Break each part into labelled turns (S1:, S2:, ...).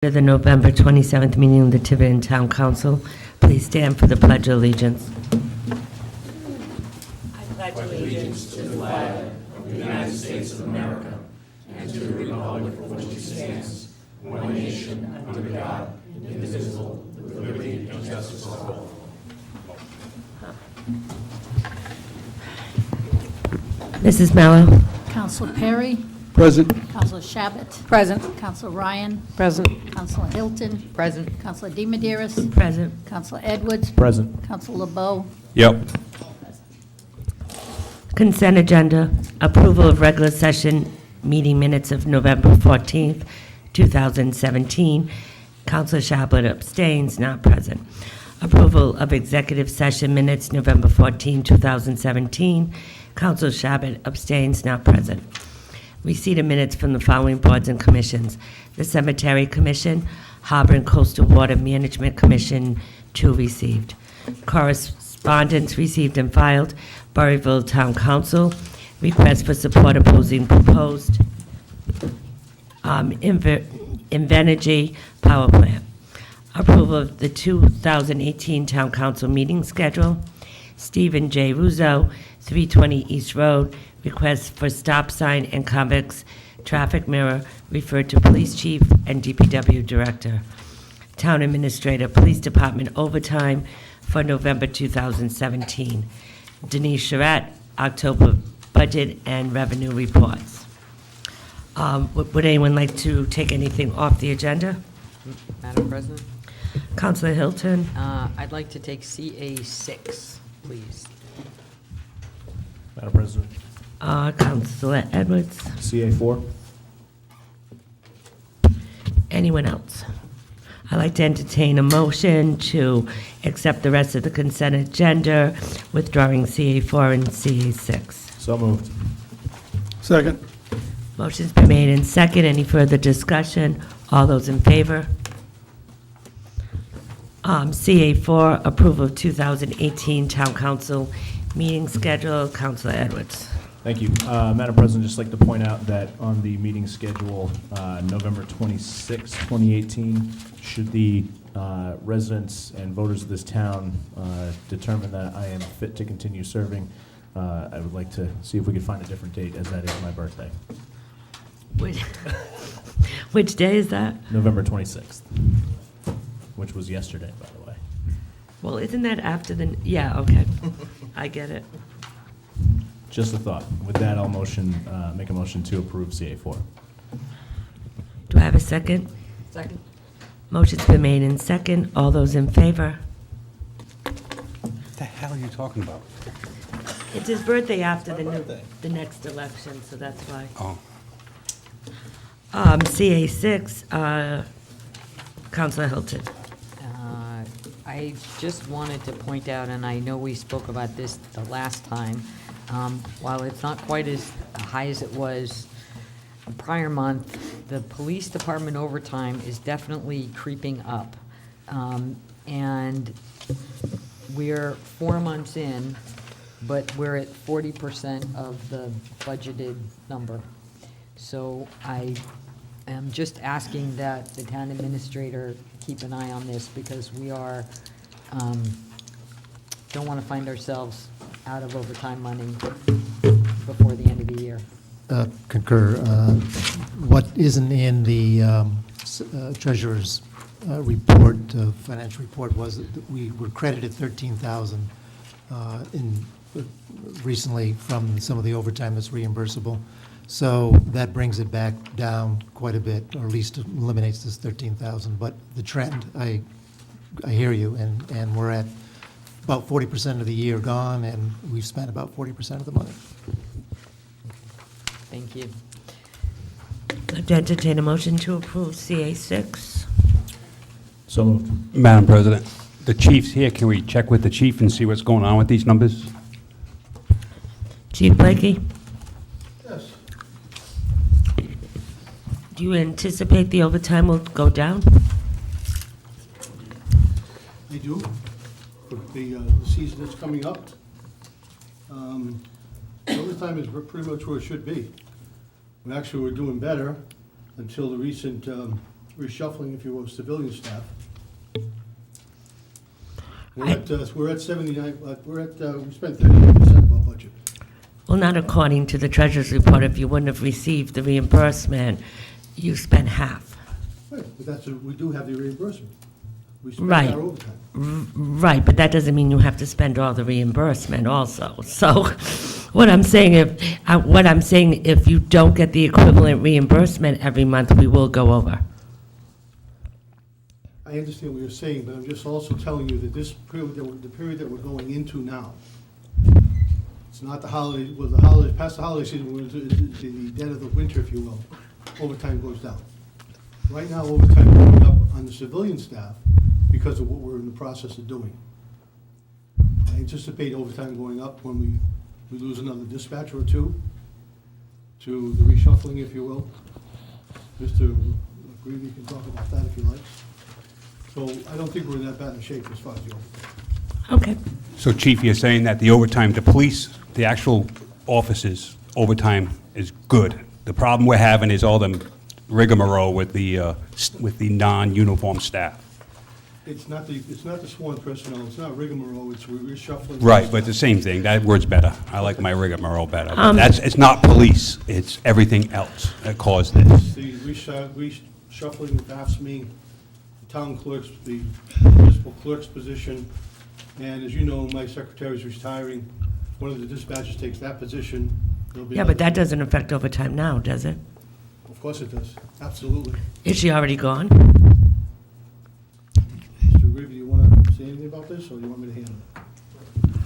S1: To the November 27th meeting of the Tiverton Town Council. Please stand for the Pledge of Allegiance. I pledge allegiance to the flag of the United States of America and to the republic for which it stands, one nation, under God, indivisible, with liberty and justice for all. Mrs. Mello.
S2: Councilor Perry.
S3: Present.
S2: Councilor Shabbat.
S4: Present.
S2: Councilor Ryan.
S4: Present.
S2: Councilor Hilton.
S4: Present.
S2: Councilor DiMederos.
S1: Present.
S2: Councilor Edwards.
S3: Present.
S2: Councilor LeBeau.
S3: Yep.
S1: Consent agenda. Approval of regular session meeting minutes of November 14th, 2017. Councilor Shabbat abstains, not present. Approval of executive session minutes November 14, 2017. Councilor Shabbat abstains, not present. Receipt of minutes from the following boards and commissions: the Cemetery Commission, Harbor and Coastal Water Management Commission, 2 received. Correspondence received and filed: Burryville Town Council, request for support opposing proposed Invenergy Power Plant. Approval of the 2018 Town Council meeting schedule. Stephen J. Russo, 320 East Road, request for stop sign and convex traffic mirror, referred to Police Chief and DPW Director. Town Administrator, Police Department overtime for November 2017. Denise Charette, October budget and revenue reports. Would anyone like to take anything off the agenda?
S4: Madam President,
S1: Councilor Hilton.
S4: I'd like to take CA6, please.
S3: Madam President.
S1: Councilor Edwards.
S3: CA4.
S1: Anyone else? I'd like to entertain a motion to accept the rest of the consent agenda, withdrawing CA4 and CA6.
S3: So moved. Second.
S1: Motion's been made and second. Any further discussion? All those in favor? CA4, approval of 2018 Town Council meeting schedule. Councilor Edwards.
S3: Thank you. Madam President, just like to point out that on the meeting schedule, November 26, 2018, should the residents and voters of this town determine that I am fit to continue serving, I would like to see if we could find a different date, as that is my birthday.
S1: Which day is that?
S3: November 26th, which was yesterday, by the way.
S1: Well, isn't that after the, yeah, okay. I get it.
S3: Just a thought. With that, I'll make a motion to approve CA4.
S1: Do I have a second?
S4: Second.
S1: Motion's been made and second. All those in favor?
S5: What the hell are you talking about?
S1: It's his birthday after the next election, so that's why.
S5: Oh,
S1: CA6, Councilor Hilton.
S4: I just wanted to point out, and I know we spoke about this the last time, while it's not quite as high as it was the prior month, the police department overtime is definitely creeping up. And we're 4 months in, but we're at 40% of the budgeted number. So I am just asking that the town administrator keep an eye on this, because we are, don't want to find ourselves out of overtime money before the end of the year.
S6: Concur. What isn't in the treasurer's report, financial report, was that we were credited $13,000 recently from some of the overtime that's reimbursable. So that brings it back down quite a bit, or at least eliminates this $13,000. But the trend, I hear you, and we're at about 40% of the year gone, and we've spent about 40% of the money.
S4: Thank you.
S1: I'd like to entertain a motion to approve CA6.
S3: So moved.
S5: Madam President, the chief's here. Can we check with the chief and see what's going on with these numbers?
S1: Chief Blakey?
S7: Yes,
S1: Do you anticipate the overtime will go down?
S7: they do. With the season that's coming up, overtime is pretty much where it should be. And actually, we're doing better until the recent reshuffling, if you will, civilian staff. We're at 79, we spent 38% of our budget.
S1: Well, not according to the treasurer's report. If you wouldn't have received the reimbursement, you spent half.
S7: Right, but we do have the reimbursement. We spent
S1: Right.
S7: our overtime.
S1: Right, but that doesn't mean you have to spend all the reimbursement also. So what I'm saying, if you don't get the equivalent reimbursement every month, we will go over.
S7: I understand what you're saying, but I'm just also telling you that this period, the period that we're going into now, it's not the holiday, well, the holiday, past the holiday season, we're into the dead of the winter, if you will, overtime goes down. Right now, overtime going up on the civilian staff because of what we're in the process of doing. I anticipate overtime going up when we lose another dispatcher or two to the reshuffling, if you will. Mr. Greavy can talk about that if you like. So I don't think we're in that bad a shape as far as the overtime.
S1: Okay.
S5: So Chief, you're saying that the overtime, the police, the actual officers, overtime is good. The problem we're having is all them rigmarole with the non-uniform staff.
S7: It's not the sworn personnel, it's not rigmarole, it's reshuffling.
S5: Right, but it's the same thing. That word's better. I like my rigmarole better.
S1: Um,
S5: But it's not police, it's everything else that caused it.
S7: It's the reshuffling of AFSCME, the town clerks, the municipal clerk's position, and as you know, my secretary's retiring. One of the dispatchers takes that position. There'll be
S1: Yeah, but that
S7: another-
S1: doesn't affect overtime now, does it?
S7: Of course it does, absolutely.
S1: Is she already gone?
S7: Mr. Greavy, you want to say anything about this, or you want me to handle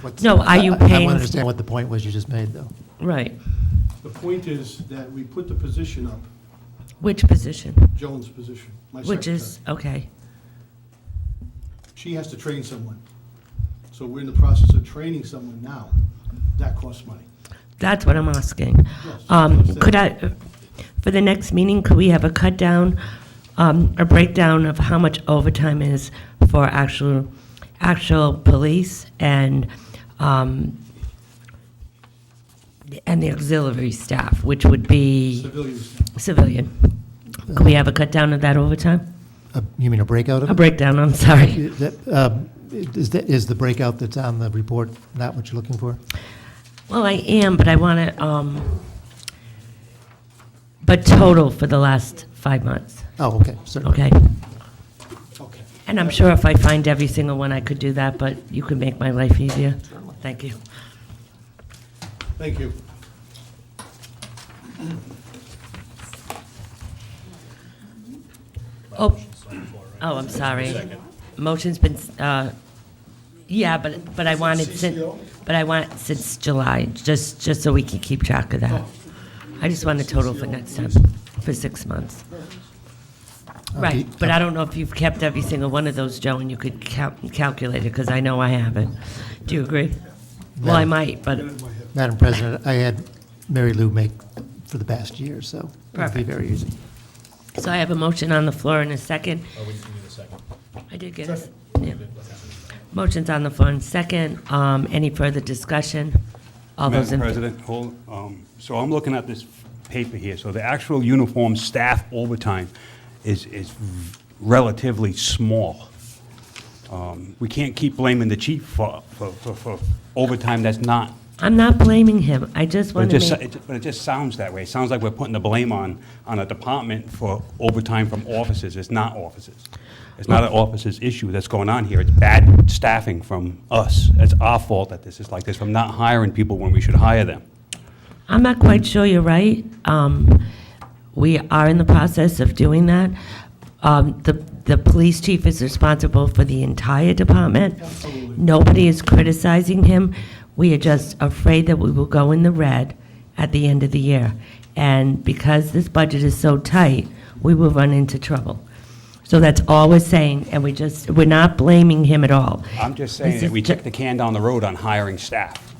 S7: it?
S1: No, are you
S6: I want
S1: paying-
S6: to understand what the point was you just made, though.
S1: Right.
S7: The point is that we put the position up,
S1: Which position?
S7: Joan's position, my
S1: Which
S7: secretary.
S1: is, okay.
S7: She has to train someone. So we're in the process of training someone now. That costs money.
S1: That's what I'm asking.
S7: Yes.
S1: Could I, for the next meeting, could we have a cut down, a breakdown of how much overtime is for actual police and the auxiliary staff, which would be
S7: Civilians.
S1: civilian? Could we have a cut down of that overtime?
S6: You mean a breakout of
S1: A
S6: it?
S1: breakdown, I'm sorry.
S6: Is the breakout that's on the report not what you're looking for?
S1: Well, I am, but I want to, but total for the last 5 months,
S6: Oh, okay, certainly.
S1: okay?
S7: Okay.
S1: And I'm sure if I find every single one, I could do that, but you could make my life easier. Thank you.
S7: Thank you.
S1: Oh, I'm sorry. Motion's been, yeah, but I wanted, since July, just so we can keep track of that. I just want a total for next time, for 6 months. Right, but I don't know if you've kept every single one of those, Joe, and you could calculate it, because I know I haven't. Do you agree? Well, I might, but,
S6: Madam President, I had Mary Lou make for the past year, so it'll be
S1: Perfect.
S6: very easy.
S1: so I have a motion on the floor in a second. Oh, we need a second. I did get it. Yeah. Motion's on the floor in second. Any further discussion? All those in.
S5: Madam President, so I'm looking at this paper here. So the actual uniform staff overtime is relatively small. We can't keep blaming the chief for overtime that's not.
S1: I'm not blaming him. I just want to make.
S5: But it just sounds that way. It sounds like we're putting the blame on a department for overtime from officers. It's not officers. It's not an officer's issue that's going on here. It's bad staffing from us. It's our fault that this is like this, from not hiring people when we should hire them.
S1: I'm not quite sure you're right. We are in the process of doing that. The police chief is responsible for the entire department. Nobody is criticizing him. We are just afraid that we will go in the red at the end of the year. And because this budget is so tight, we will run into trouble. So that's all we're saying, and we're not blaming him at all.
S5: I'm just
S1: This
S5: saying that
S1: is
S5: we
S1: ju-
S5: kicked the can down the road on hiring staff.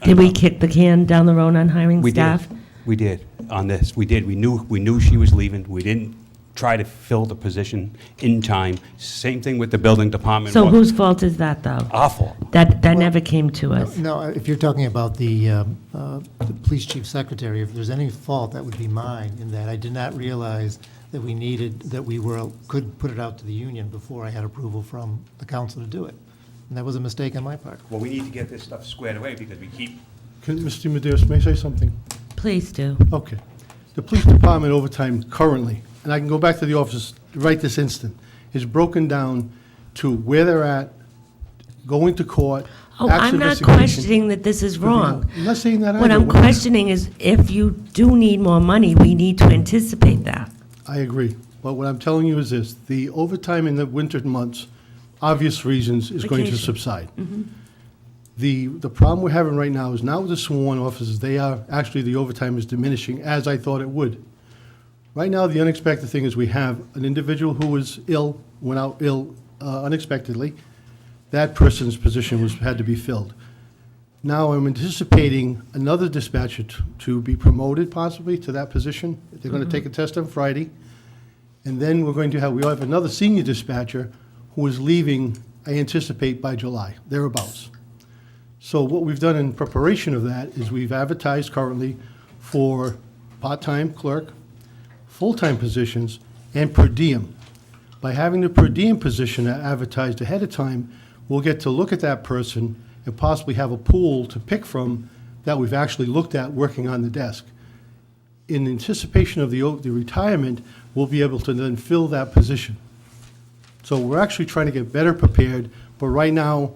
S1: Did we kick the can down the road on hiring
S5: We
S1: staff?
S5: did. We did on this. We did. We knew she was leaving. We didn't try to fill the position in time. Same thing with the building department.
S1: So whose fault is that, though?
S5: Our fault.
S1: That never came to us.
S6: No, if you're talking about the police chief secretary, if there's any fault, that would be mine in that I did not realize that we needed, that we could put it out to the union before I had approval from the council to do it. And that was a mistake on my part.
S5: Well, we need to get this stuff squared away because we keep,
S7: Mr. Maderas, may I say something?
S1: Please do.
S7: Okay. The police department overtime currently, and I can go back to the office right this instant, is broken down to where they're at, going to court.
S1: Oh,
S7: actual
S1: I'm not
S7: investigation.
S1: questioning that this is wrong.
S7: I'm not saying that
S1: What
S7: either.
S1: I'm questioning is if you do need more money, we need to anticipate that.
S7: I agree. But what I'm telling you is this, the overtime in the winter months, obvious reasons, is going to
S1: Vacation.
S7: subside. The problem we're having right now is now with the sworn officers, actually, the overtime is diminishing, as I thought it would. Right now, the unexpected thing is we have an individual who was ill, went out ill unexpectedly. That person's position had to be filled. Now I'm anticipating another dispatcher to be promoted possibly to that position. They're going to take a test on Friday. And then we'll have another senior dispatcher who is leaving, I anticipate, by July, thereabouts. So what we've done in preparation of that is we've advertised currently for part-time clerk, full-time positions, and per diem. By having the per diem position advertised ahead of time, we'll get to look at that person and possibly have a pool to pick from that we've actually looked at working on the desk. In anticipation of the retirement, we'll be able to then fill that position. So we're actually trying to get better prepared, but right now,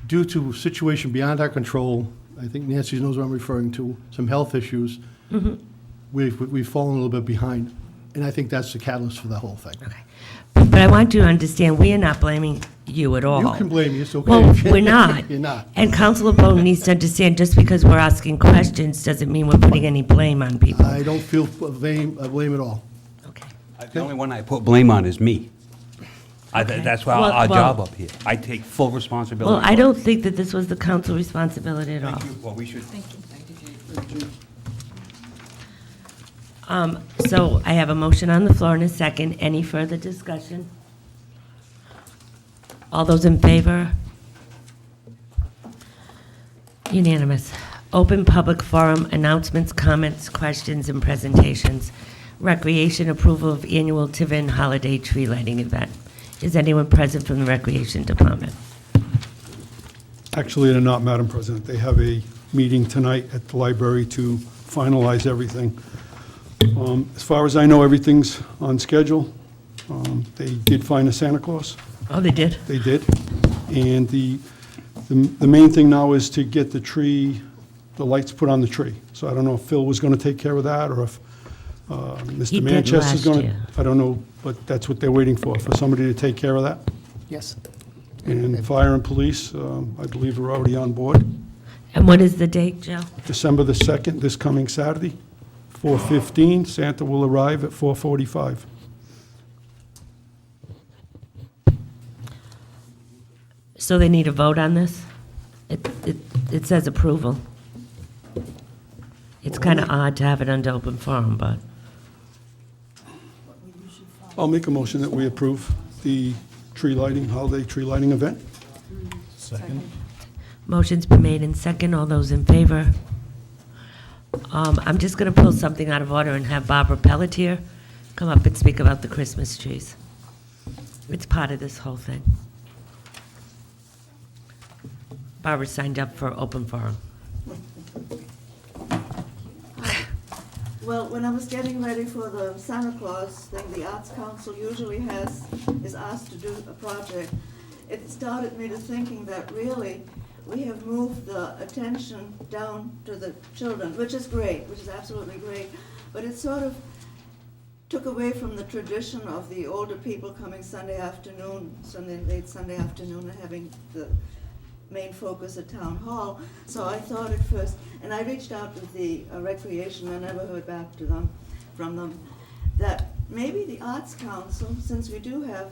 S7: due to a situation beyond our control, I think Nancy knows what I'm referring to, some health issues, we've fallen a little bit behind. And I think that's the catalyst for the whole thing.
S1: Okay. But I want you to understand, we are not blaming you at all.
S7: You can blame me, it's okay.
S1: Well, we're not.
S7: You're not.
S1: And Councilor Bowden needs to understand, just because we're asking questions doesn't mean we're putting any blame on people.
S7: I don't feel blame at all.
S1: Okay.
S5: the only one I put blame on is me.
S1: Okay.
S5: That's why
S1: Well-
S5: our
S1: well-
S5: job up here. I take full responsibility.
S1: Well, I don't think that this was the council responsibility at all.
S5: Thank you. Well, we should.
S1: So I have a motion on the floor and a second. Any further discussion? All those in favor? Unanimous. Open public forum, announcements, comments, questions, and presentations. Recreation approval of annual Tiverton holiday tree lighting event. Is anyone present from the Recreation Department?
S8: Actually, they're not, Madam President. They have a meeting tonight at the library to finalize everything. As far as I know, everything's on schedule. They did find a Santa Claus.
S1: Oh, they did?
S8: They did. And the main thing now is to get the tree, the lights put on the tree. So I don't know if Phil was going to take care of that, or if
S1: He
S8: Mr.
S1: did
S8: Manchester's going
S1: last
S8: to.
S1: year.
S8: I don't know, but that's what they're waiting for somebody to take care of that.
S6: Yes.
S8: And fire and police, I believe, are already on board.
S1: And what is the date, Joe?
S8: December the 2nd, this coming Saturday, 4:15. Santa will arrive at 4:45.
S1: So they need a vote on this? It says approval. It's kind of odd to have it under open forum, but,
S8: I'll make a motion that we approve the tree lighting, holiday tree lighting event.
S3: Second?
S1: motion's been made in second. All those in favor? I'm just going to pull something out of order and have Barbara Pelletier come up and speak about the Christmas trees. It's part of this whole thing. Barbara signed up for open forum.
S9: Well, when I was getting ready for the Santa Claus thing, the Arts Council usually is asked to do a project. It started me to thinking that really, we have moved the attention down to the children, which is great, which is absolutely great, but it sort of took away from the tradition of the older people coming Sunday afternoon, late Sunday afternoon, and having the main focus at Town Hall. So I thought at first, and I reached out with the recreation, I never heard back from them, that maybe the Arts Council, since we do have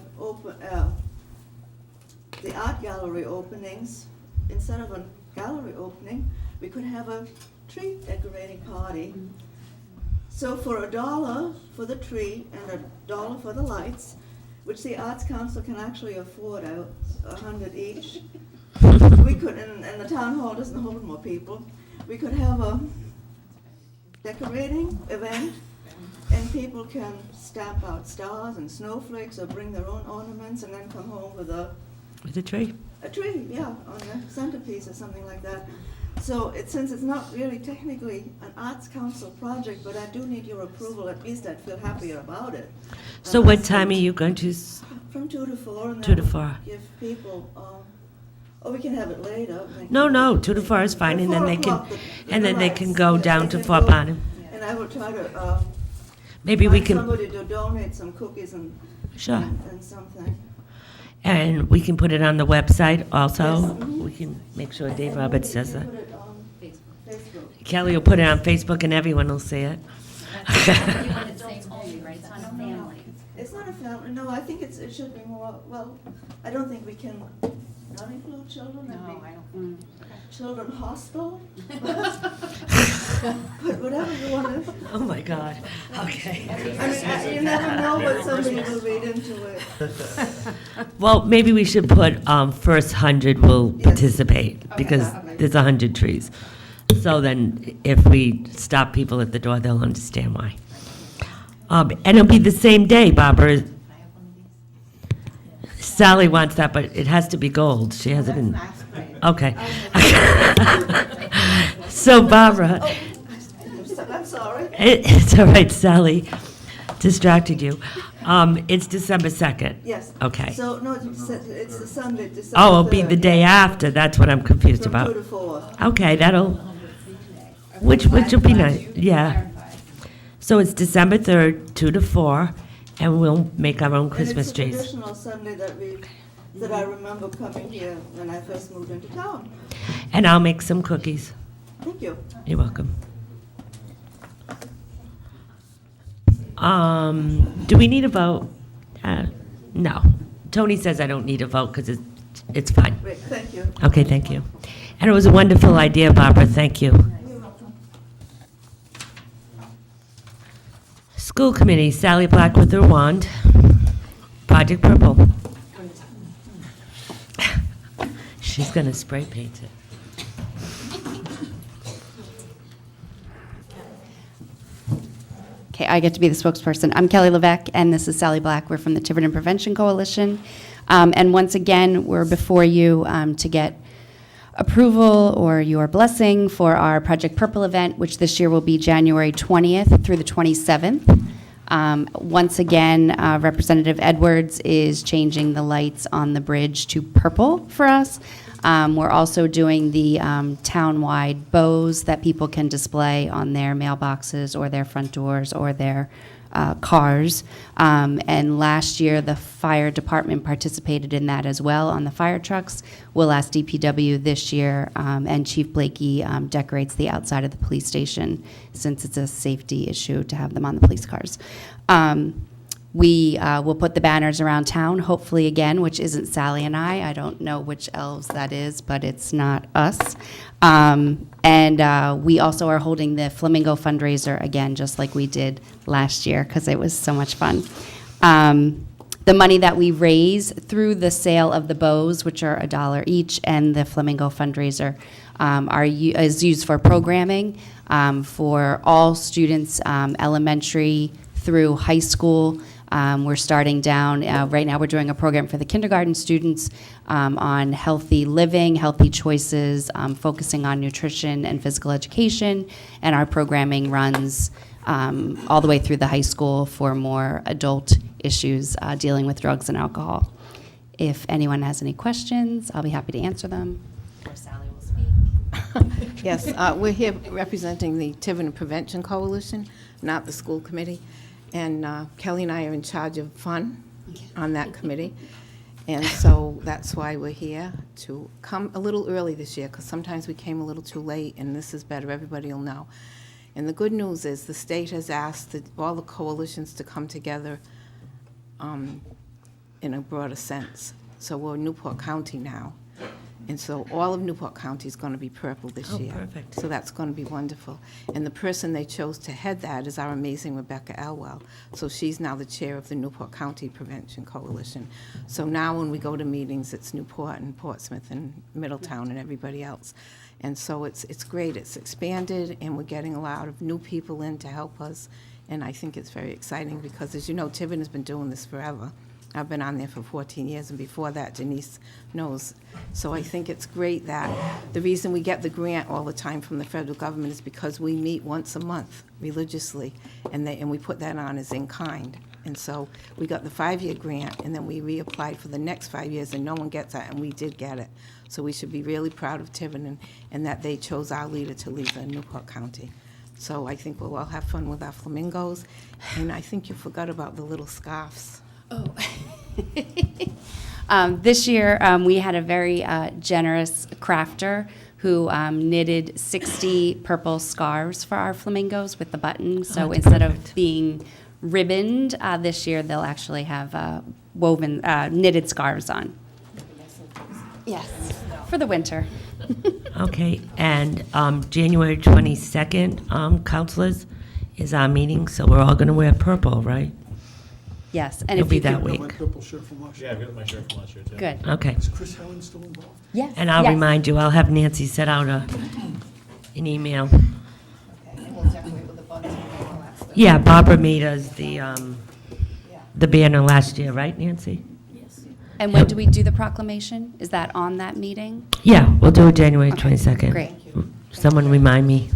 S9: the art gallery openings, instead of a gallery opening, we could have a tree decorating party. So for $1 for the tree and $1 for the lights, which the Arts Council can actually afford, 100 each, we could, and the town hall doesn't hold more people, we could have a decorating event and people can stamp out stars and snowflakes or bring their own ornaments and then come home with a
S1: tree.
S9: tree, yeah, on the centerpiece or something like that. So since it's not really technically an Arts Council project, but I do need your approval, at least I'd feel happier about it.
S1: So what time are you going to,
S9: From 2 to 4. And
S1: 2 to
S9: that
S1: 4?
S9: would give people, or we can have it later.
S1: No, 2 to 4 is fine, and then they can, go down to Fort Barnum.
S9: And I will try to,
S1: Maybe we
S9: find
S1: can,
S9: somebody to donate some cookies and,
S1: sure.
S9: and something.
S1: And we can put it on the website also.
S9: Yes, mhm.
S1: We can make sure Dave Roberts does that.
S9: Put it on Facebook.
S1: Kelly will put it on Facebook and everyone will see it.
S9: It's not a family, no, I think it should be more, well, I don't think we can not include children. No, I don't. Children hostel. But whatever you want to,
S1: Oh, my God. Okay.
S9: I mean, you never know what somebody will read into it.
S1: Well, maybe we should put first 100 will
S9: Yes.
S1: participate because there's 100 trees. So then if we stop people at the door, they'll understand why. And it'll be the same day, Barbara. Sally wants that, but it has to be gold. She has it in. Okay. So Barbara,
S9: I'm sorry.
S1: it's all right, Sally distracted you. It's December 2nd.
S9: Yes.
S1: Okay.
S9: So, no, it's the Sunday, December
S1: Oh, it'll be the
S9: 3rd,
S1: day after. That's what I'm confused
S9: From
S1: about.
S9: 2 to 4.
S1: Okay, which will be nice, yeah. So it's December 3rd, 2 to 4, and we'll make our own Christmas
S9: And it's a
S1: trees.
S9: traditional Sunday that I remember coming here when I first moved into town.
S1: And I'll make some cookies.
S9: Thank you.
S1: You're welcome. Do we need a vote? No. Tony says I don't need a vote because it's fine.
S9: Great, thank you.
S1: Okay, thank you. And it was a wonderful idea, Barbara, thank you. School Committee, Sally Black with her wand. Project Purple. She's going to spray paint it.
S10: Okay, I get to be the spokesperson. I'm Kelly Levesque, and this is Sally Black. We're from the Tiverton Prevention Coalition. And once again, we're before you to get approval or your blessing for our Project Purple event, which this year will be January 20th through the 27th. Once again, Representative Edwards is changing the lights on the bridge to purple for us. We're also doing the town-wide bows that people can display on their mailboxes or their front doors or their cars. And last year, the fire department participated in that as well on the fire trucks. We'll ask DPW this year, and Chief Blakey decorates the outside of the police station since it's a safety issue to have them on the police cars. We will put the banners around town, hopefully again, which isn't Sally and I. I don't know which elves that is, but it's not us. And we also are holding the Flamingo fundraiser again, just like we did last year, because it was so much fun. The money that we raise through the sale of the bows, which are $1 each, and the Flamingo fundraiser is used for programming for all students, elementary through high school. We're starting down, right now we're doing a program for the kindergarten students on healthy living, healthy choices, focusing on nutrition and physical education, and our programming runs all the way through the high school for more adult issues dealing with drugs and alcohol. If anyone has any questions, I'll be happy to answer them, or Sally will speak.
S11: Yes, we're here representing the Tiverton Prevention Coalition, not the school committee. And Kelly and I are in charge of fun on that committee. And so that's why we're here, to come a little early this year, because sometimes we came a little too late, and this is better, everybody will know. And the good news is the state has asked all the coalitions to come together in a broader sense. So we're Newport County now. And so all of Newport County is going to be purple this year.
S1: Perfect.
S11: So that's going to be wonderful. And the person they chose to head that is our amazing Rebecca Elwell. So she's now the chair of the Newport County Prevention Coalition. So now when we go to meetings, it's Newport and Portsmouth and Middletown and everybody else. And so it's great. It's expanded, and we're getting a lot of new people in to help us And I think it's very exciting because, as you know, Tiverton has been doing this forever. I've been on there for 14 years, and before that, Denise knows. So I think it's great that the reason we get the grant all the time from the federal government is because we meet once a month religiously, and we put that on as in kind. And so we got the 5-year grant, and then we reapplied for the next 5 years, and no one gets that, and we did get it. So we should be really proud of Tiverton and that they chose our leader to lead the Newport County. So I think we'll all have fun with our flamingos, and I think you forgot about the little scarves.
S10: Oh. This year, we had a very generous crafter who knitted 60 purple scarves for our flamingos with the buttons. So
S1: that's
S10: instead
S1: perfect.
S10: of being ribboned, this year they'll actually have woven, knitted scarves on. Yes, for the winter.
S1: Okay, and January 22nd, councilors, is our meeting, so we're all going to wear purple, right?
S10: Yes, and
S1: It'll
S10: if
S1: be
S10: you
S1: that
S10: could,
S1: week.
S8: My purple shirt from last year.
S3: Yeah, I've got my shirt from last year, too.
S10: good.
S1: Okay,
S8: Is Chris Helen still involved?
S10: Yes.
S1: and I'll
S10: yes.
S1: remind you, I'll have Nancy set out an email.
S11: Okay, and we'll decorate with the buttons and all that stuff.
S1: Yeah, Barbara made us the banner last year, right, Nancy?
S10: And when do we do the proclamation? Is that on that meeting?
S1: Yeah, we'll do it January
S10: Okay,
S1: 22nd.
S10: great.
S1: Someone remind me.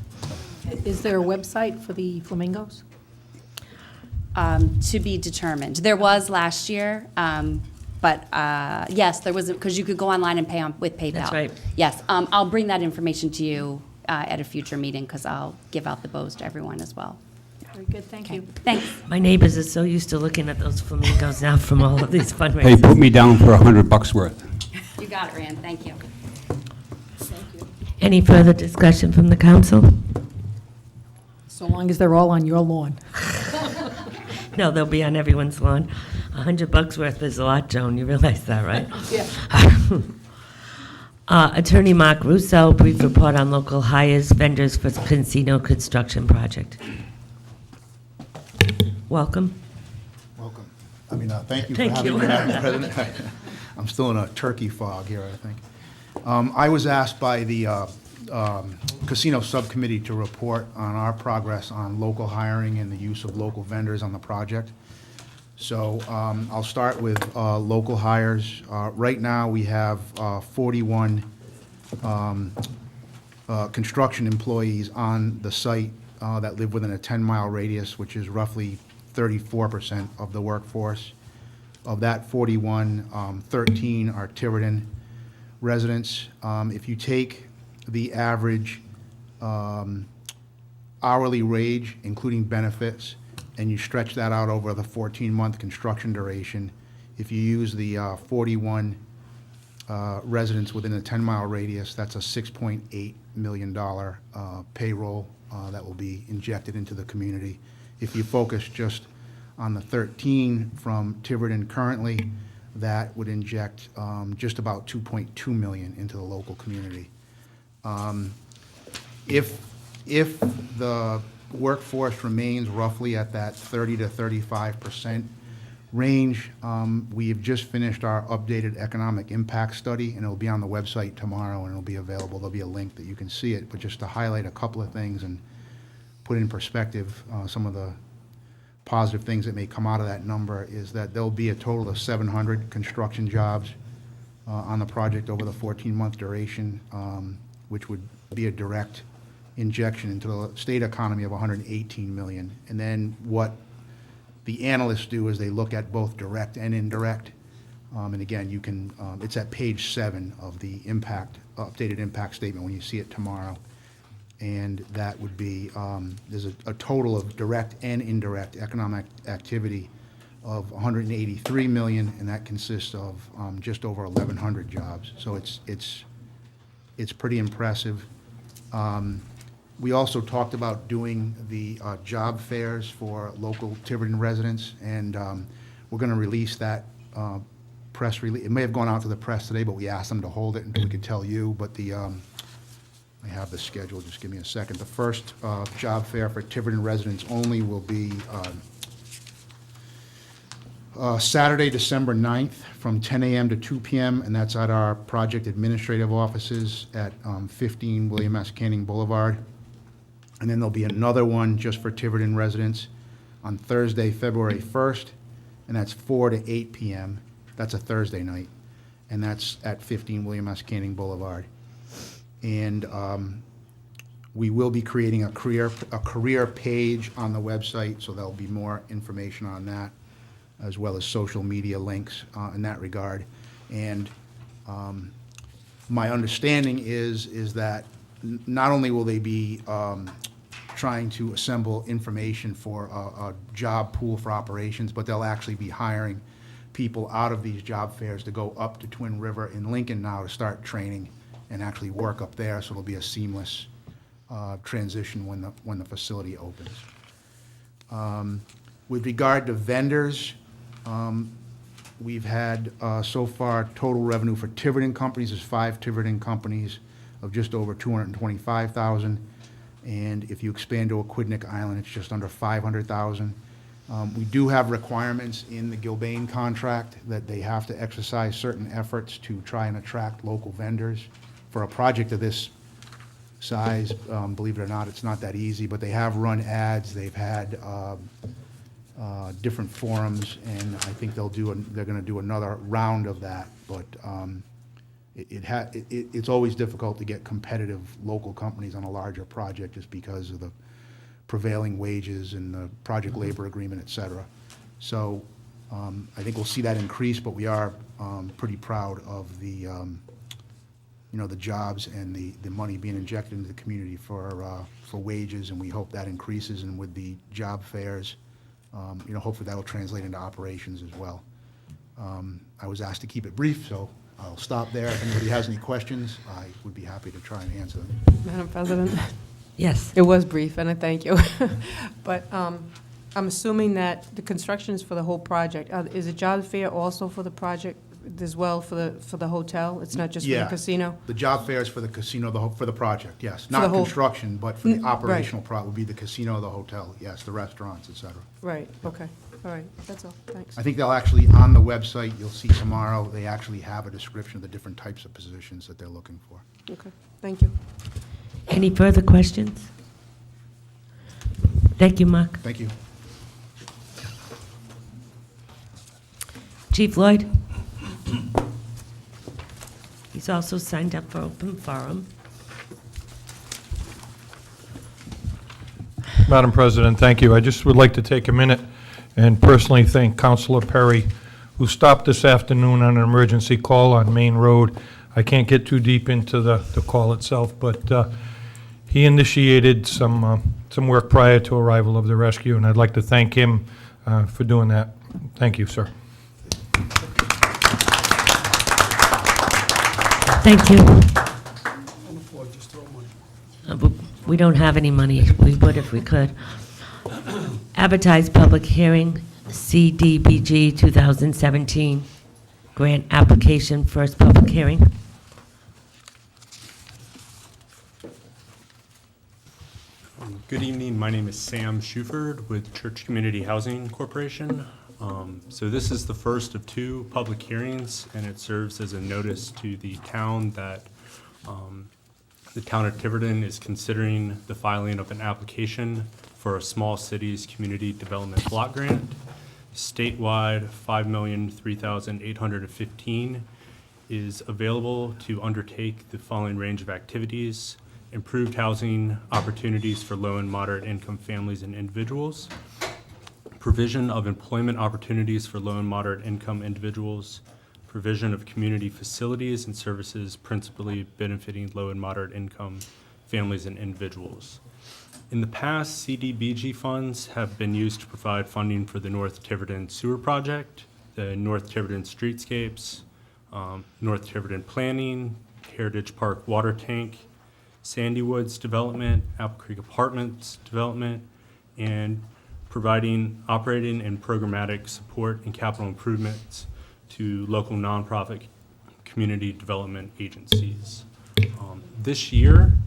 S2: Is there a website for the flamingos?
S10: To be determined. There was last year, but yes, there was, because you could go online and pay with PayPal.
S1: That's right.
S10: Yes, I'll bring that information to you at a future meeting, because I'll give out the bows to everyone as well.
S2: Very good, thank you.
S10: Thanks.
S1: My neighbors are so used to looking at those flamingos now from all of these
S5: Hey,
S1: fundraisers.
S5: put me down for $100 worth.
S10: You got it, Rand, thank you.
S1: Any further discussion from the council?
S2: So long as they're all on your lawn.
S1: No, they'll be on everyone's lawn. $100 worth is a lot, Joan, you realize that, right?
S2: Yeah.
S1: Attorney Mark Russo, brief report on local hires, vendors for casino construction project. Welcome.
S12: Welcome. I mean, thank you for
S1: Thank
S12: having
S1: you.
S12: me, Madam President. I'm still in a turkey fog here, I think. I was asked by the Casino Subcommittee to report on our progress on local hiring and the use of local vendors on the project. So I'll start with local hires. Right now, we have 41 construction employees on the site that live within a 10-mile radius, which is roughly 34% of the workforce. Of that 41, 13 are Tiverton residents. If you take the average hourly wage, including benefits, and you stretch that out over the 14-month construction duration, if you use the 41 residents within a 10-mile radius, that's a $6.8 million payroll that will be injected into the community. If you focus just on the 13 from Tiverton currently, that would inject just about $2.2 million into the local community. If the workforce remains roughly at that 30 to 35% range, we have just finished our updated economic impact study, and it'll be on the website tomorrow, and it'll be available. There'll be a link that you can see it, but just to highlight a couple of things and put in perspective some of the positive things that may come out of that number is that there'll be a total of 700 construction jobs on the project over the 14-month duration, which would be a direct injection into the state economy of $118 million. And then what the analysts do is they look at both direct and indirect. And again, you can, it's at page 7 of the updated impact statement when you see it tomorrow. And that would be, there's a total of direct and indirect economic activity of $183 million, and that consists of just over 1,100 jobs. So it's pretty impressive. We also talked about doing the job fairs for local Tiverton residents, and we're going to release that press release. It may have gone out to the press today, but we asked them to hold it until we could tell you. But I have the schedule, just give me a second. The first job fair for Tiverton residents only will be Saturday, December 9th from 10 a.m. to 2 p.m., and that's at our project administrative offices at 15 William S. Canning Boulevard. And then there'll be another one just for Tiverton residents on Thursday, February 1st, and that's 4 to 8 p.m. That's a Thursday night, and that's at 15 William S. Canning Boulevard. And we will be creating a career page on the website, so there'll be more information on that, as well as social media links in that regard. And my understanding is that not only will they be trying to assemble information for a job pool for operations, but they'll actually be hiring people out of these job fairs to go up to Twin River in Lincoln now to start training and actually work up there, so it'll be a seamless transition when the facility opens. With regard to vendors, we've had so far total revenue for Tiverton companies is 5 Tiverton companies of just over $225,000, and if you expand to Aquidneck Island, it's just under $500,000. We do have requirements in the Gilbane contract that they have to exercise certain efforts to try and attract local vendors. For a project of this size, believe it or not, it's not that easy, but they have run ads, they've had different forums, and I think they're gonna do another round of that, but it's always difficult to get competitive local companies on a larger project just because of the prevailing wages and the project labor agreement, et cetera. So I think we'll see that increase, but we are pretty proud of the the jobs and the money being injected into the community for wages, and we hope that increases. And with the job fairs, hopefully that will translate into operations as well. I was asked to keep it brief, so I'll stop there. If anybody has any questions, I would be happy to try and answer them.
S13: Madam President?
S1: Yes.
S13: It was brief, and I thank you. But I'm assuming that the construction is for the whole project. Is a job fair also for the project as well, for the hotel? It's not just for the casino?
S12: The job fair is for the casino, for the project, yes.
S13: For the
S12: Not
S13: whole-
S12: construction, but for the
S13: Right.
S12: operational would be the casino, the hotel, yes, the restaurants, et cetera.
S13: Right, okay, all right, that's all, thanks.
S12: I think they'll actually, on the website, you'll see tomorrow, they actually have a description of the different types of positions that they're looking for.
S13: Okay, thank you.
S1: Any further questions? Thank you, Mark.
S12: Thank you.
S1: Chief Lloyd? He's also signed up for open forum.
S14: Madam President, thank you. I just would like to take a minute and personally thank Councilor Perry, who stopped this afternoon on an emergency call on Main Road. I can't get too deep into the call itself, but he initiated some work prior to arrival of the rescue, and I'd like to thank him for doing that. Thank you, sir.
S1: Thank you. But we don't have any money. We would if we could. Advertised public hearing, CDBG 2017, grant application, first public hearing.
S15: Good evening. My name is Sam Shuford with Church Community Housing Corporation. So this is the first of 2 public hearings, and it serves as a notice to the town that the town of Tiverton is considering the filing of an application for a small cities community development block grant. Statewide, $5,003,815 is available to undertake the following range of activities: improved housing opportunities for low and moderate income families and individuals, provision of employment opportunities for low and moderate income individuals, provision of community facilities and services principally benefiting low and moderate income families and individuals. In the past, CDBG funds have been used to provide funding for the North Tiverton Sewer Project, the North Tiverton Streetscapes, North Tiverton Planning, Heritage Park Water Tank, Sandy Woods Development, Apple Creek Apartments Development, and providing operating and programmatic support and capital improvements to local nonprofit community development agencies. This year,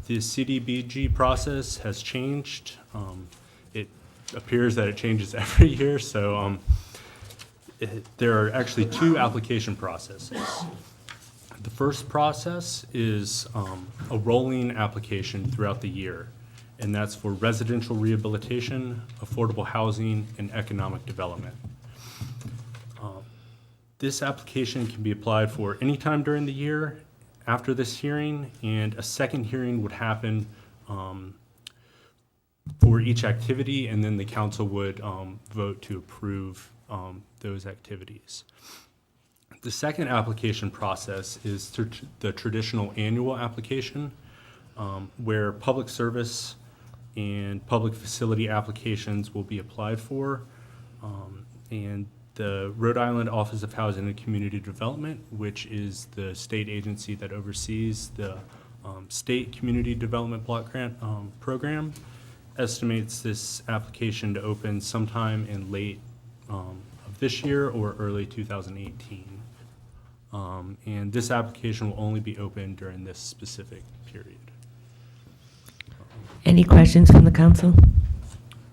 S15: the CDBG process has changed. It appears that it changes every year, so there are actually 2 application processes. The first process is a rolling application throughout the year, and that's for residential rehabilitation, affordable housing, and economic development. This application can be applied for any time during the year after this hearing, and a second hearing would happen for each activity, and then the council would vote to approve those activities. The second application process is the traditional annual application, where public service and public facility applications will be applied for. And the Rhode Island Office of Housing and Community Development, which is the state agency that oversees the state community development block grant program, estimates this application to open sometime in late of this year or early 2018. And this application will only be open during this specific period.
S1: Any questions from the council?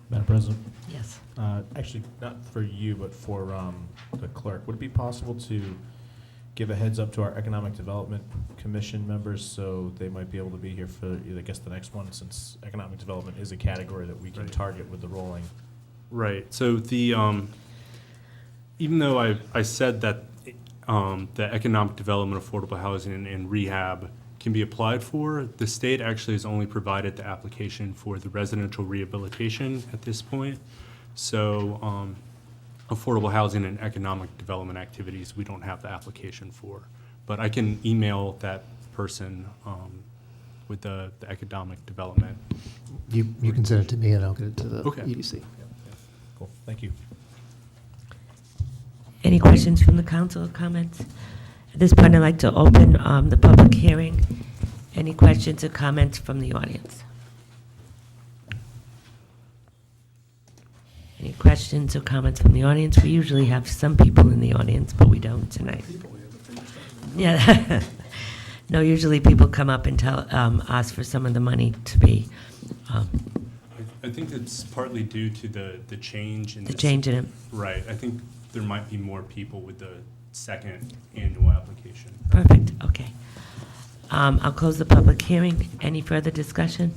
S3: Madam President?
S1: Yes.
S3: Actually, not for you, but for the clerk. Would it be possible to give a heads up to our Economic Development Commission members so they might be able to be here for, I guess, the next one, since economic development is a category that we can target with the rolling?
S15: Right. So the even though I said that the economic development, affordable housing, and rehab can be applied for, the state actually has only provided the application for the residential rehabilitation at this point. So affordable housing and economic development activities, we don't have the application for. But I can email that person with the economic development.
S6: You can send it to me and I'll get it to the
S15: Okay.
S6: EDC.
S3: Cool, thank you.
S1: Any questions from the council or comments? At this point, I'd like to open the public hearing. Any questions or comments from the audience? Any questions or comments from the audience? We usually have some people in the audience, but we don't tonight. Yeah. No, usually people come up and ask for some of the money to be.
S15: I think it's partly due to the change in
S1: The change in it.
S15: Right. I think there might be more people with the second annual application.
S1: Perfect, okay. I'll close the public hearing. Any further discussion?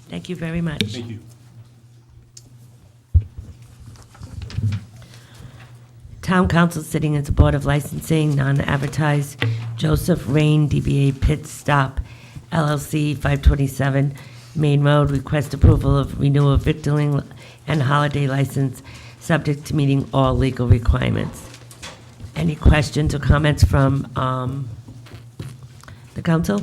S1: Thank you very much.
S15: Thank you.
S1: Town Council sitting as a Board of Licensing, non-advertised, Joseph Rain, DBA Pit Stop, LLC, 527 Main Road, request approval of renewal of victualling and holiday license, subject to meeting all legal requirements. Any questions or comments from the council?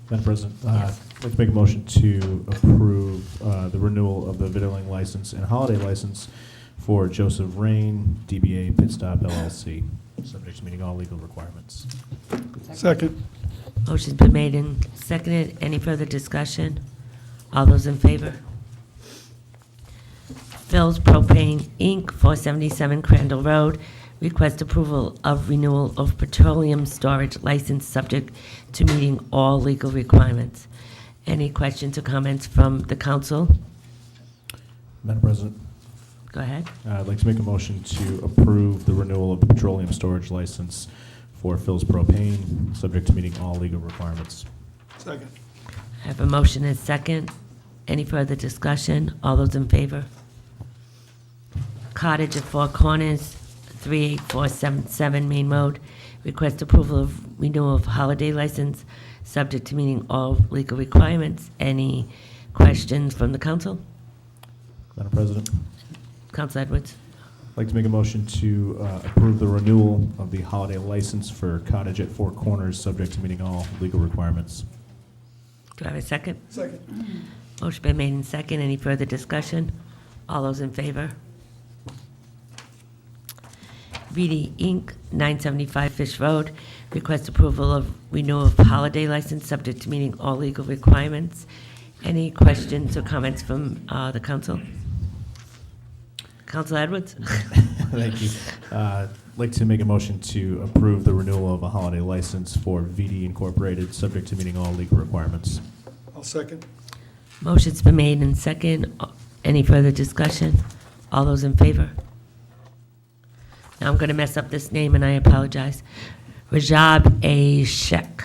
S3: Madam President, I'd like to make a motion to approve the renewal of the victualling license and holiday license for Joseph Rain, DBA Pit Stop LLC, subject to meeting all legal requirements.
S8: Second.
S1: Motion's been made and seconded. Any further discussion? All those in favor? Phil's Propane, Inc., 477 Crandall Road, request approval of renewal of petroleum storage license subject to meeting all legal requirements. Any questions or comments from the council?
S3: Madam President,
S1: Go ahead.
S3: I'd like to make a motion to approve the renewal of the petroleum storage license for Phil's Propane, subject to meeting all legal requirements.
S8: Second.
S1: I have a motion and a second. Any further discussion? All those in favor? Cottage at Four Corners, 38477 Main Road, request approval of renewal of holiday license, subject to meeting all legal requirements. Any questions from the council?
S3: Madam President,
S1: Council Edwards?
S3: I'd like to make a motion to approve the renewal of the holiday license for Cottage at Four Corners, subject to meeting all legal requirements.
S1: Do I have a second?
S8: Second.
S1: Motion been made in second. Any further discussion? All those in favor? Reedy Inc., 975 Fish Road, request approval of renewal of holiday license subject to meeting all legal requirements. Any questions or comments from the council? Council Edwards?
S3: Thank you. I'd like to make a motion to approve the renewal of a holiday license for VD Incorporated, subject to meeting all legal requirements.
S8: I'll second.
S1: Motion's been made in second. Any further discussion? All those in favor? Now I'm going to mess up this name and I apologize. Rajab A. Sheikh.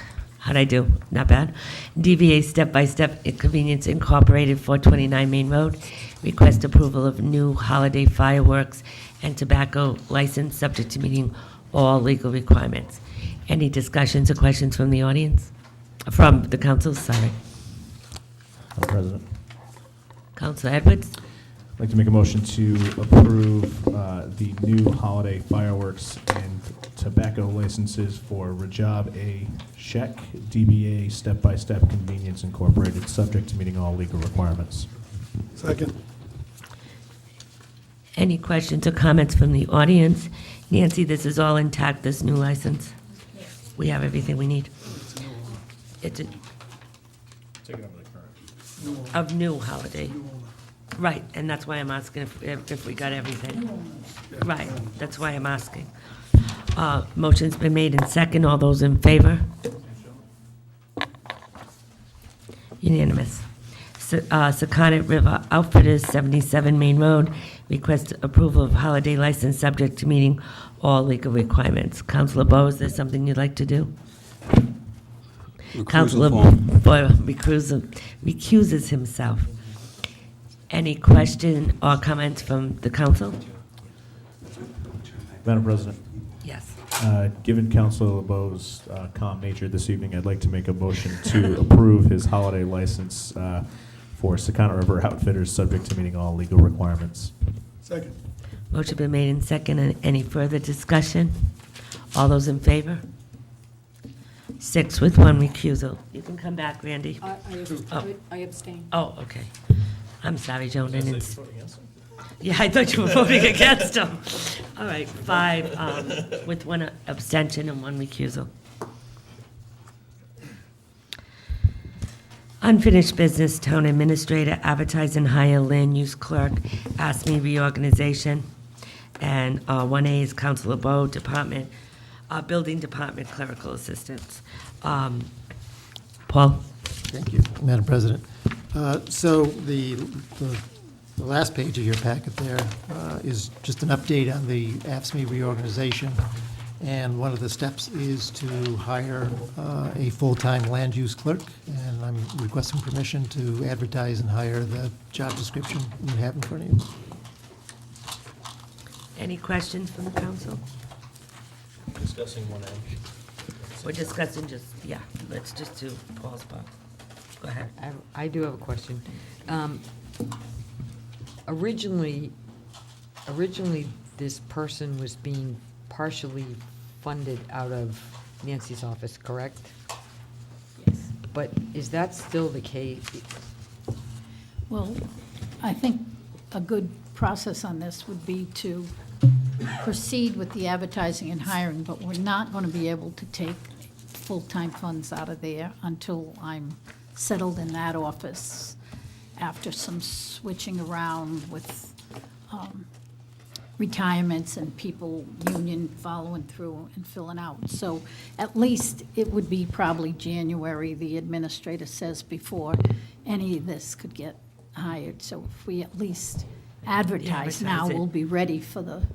S1: How'd I do? Not bad. DBA Step by Step Convenience Incorporated, 429 Main Road. Request approval of new holiday fireworks and tobacco license, subject to meeting all legal requirements. Any discussions or questions from the audience? From the council, sorry.
S3: Madam President,
S1: Councilor Edwards?
S3: I'd like to make a motion to approve the new holiday fireworks and tobacco licenses for Rajab A. Sheikh, DBA Step by Step Convenience Incorporated, subject to meeting all legal requirements.
S8: Second.
S1: Any questions or comments from the audience? Nancy, this is all intact, this new license? We have everything we need? It's of new holiday. Right, and that's why I'm asking if we got everything. Right, that's why I'm asking. Motion's been made in second. All those in favor? Unanimous. Secundit River Outfitters, 77 Main Road, request approval of holiday license subject to meeting all legal requirements. Councilor Bowe, is there something you'd like to do? Councilor Boyle recuses himself. Any question or comments from the council?
S3: Madam President,
S1: Yes.
S3: given Councilor LeBeau's calm nature this evening, I'd like to make a motion to approve his holiday license for Secundit River Outfitters, subject to meeting all legal requirements.
S8: Second.
S1: Motion been made in second. And any further discussion? All those in favor? 6 with 1 recusal. You can come back, Randy.
S2: I abstain.
S1: Oh, okay. I'm sorry, Joan. I didn't. Yeah, I thought you were voting against him. All right, 5 with 1 abstention and 1 recusal. Unfinished business, town administrator, advertise and hire land use clerk, ASME reorganization, and 1A is Councilor Bowe, department, building department clerical assistants. Paul?
S6: Thank you, Madam President. So the last page of your packet there is just an update on the AFSCME reorganization. And one of the steps is to hire a full-time land use clerk. And I'm requesting permission to advertise and hire the job description you have in front of you.
S1: Any questions from the council?
S3: Discussing 1A.
S1: We're discussing let's just do Paul's part. Go ahead.
S4: I do have a question. Originally, this person was being partially funded out of Nancy's office, correct?
S2: Yes.
S4: But is that still the case?
S2: Well, I think a good process on this would be to proceed with the advertising and hiring, but we're not going to be able to take full-time funds out of there until I'm settled in that office after some switching around with retirements and people union following through and filling out. So at least it would be probably January, the administrator says, before any of this could get hired. So if we at least advertise now,
S1: Advertise it.
S2: we'll be ready for the,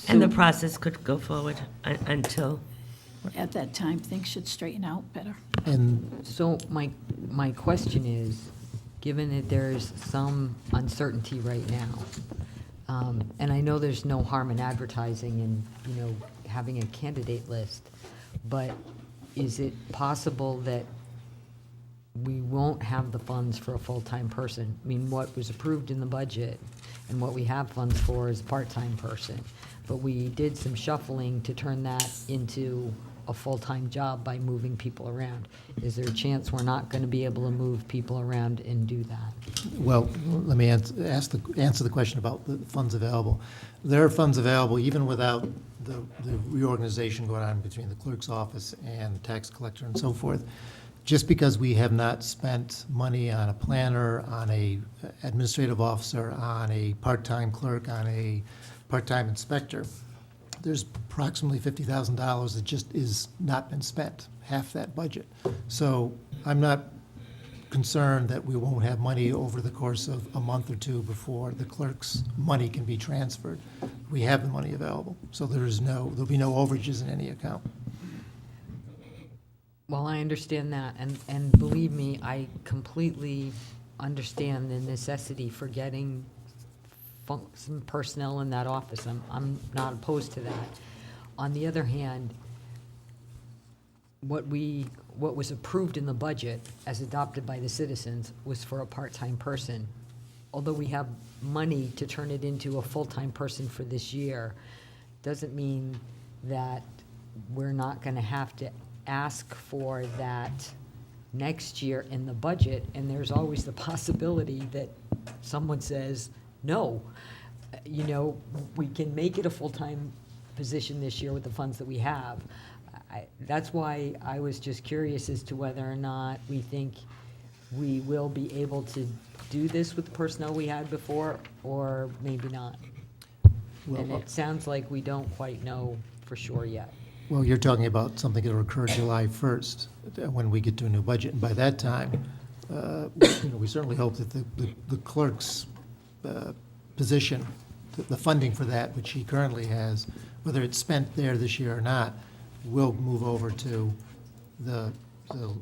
S1: And the process could go forward until,
S2: at that time, things should straighten out better.
S6: And
S4: So my question is, given that there's some uncertainty right now, and I know there's no harm in advertising and, having a candidate list, but is it possible that we won't have the funds for a full-time person? I mean, what was approved in the budget and what we have funds for is a part-time person. But we did some shuffling to turn that into a full-time job by moving people around. Is there a chance we're not going to be able to move people around and do that?
S6: well, let me answer the question about the funds available. There are funds available even without the reorganization going on between the clerk's office and the tax collector and so forth. Just because we have not spent money on a planner, on a administrative officer, on a part-time clerk, on a part-time inspector, there's approximately $50,000 that just is not been spent, half that budget. So I'm not concerned that we won't have money over the course of a month or two before the clerk's money can be transferred. We have the money available, so there'll be no overages in any account.
S4: Well, I understand that, and believe me, I completely understand the necessity for getting some personnel in that office. I'm not opposed to that. On the other hand, what was approved in the budget as adopted by the citizens was for a part-time person. Although we have money to turn it into a full-time person for this year, doesn't mean that we're not gonna have to ask for that next year in the budget, and there's always the possibility that someone says, no. You know, we can make it a full-time position this year with the funds that we have. That's why I was just curious as to whether or not we think we will be able to do this with the personnel we had before, or maybe not. And it sounds like we don't quite know for sure yet.
S6: Well, you're talking about something that will occur July 1st, when we get to a new budget. And by that time, we certainly hope that the clerk's position, the funding for that, which he currently has, whether it's spent there this year or not, will move over to the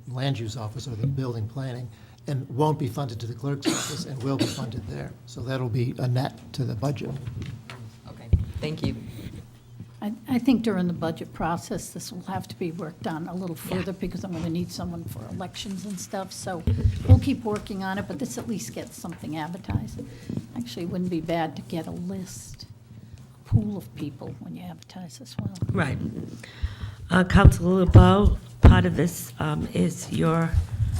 S6: land use office or the building planning, and won't be funded to the clerk's office and will be funded there. So that'll be a net to the budget.
S4: Okay, thank you.
S2: I think during the budget process, this will have to be worked on a little further, because I'm going to need someone for elections and stuff, so we'll keep working on it, but this at least gets something advertised. Actually, it wouldn't be bad to get a list, a pool of people when you advertise as well.
S1: Right. Councilor LeBeau, part of this is your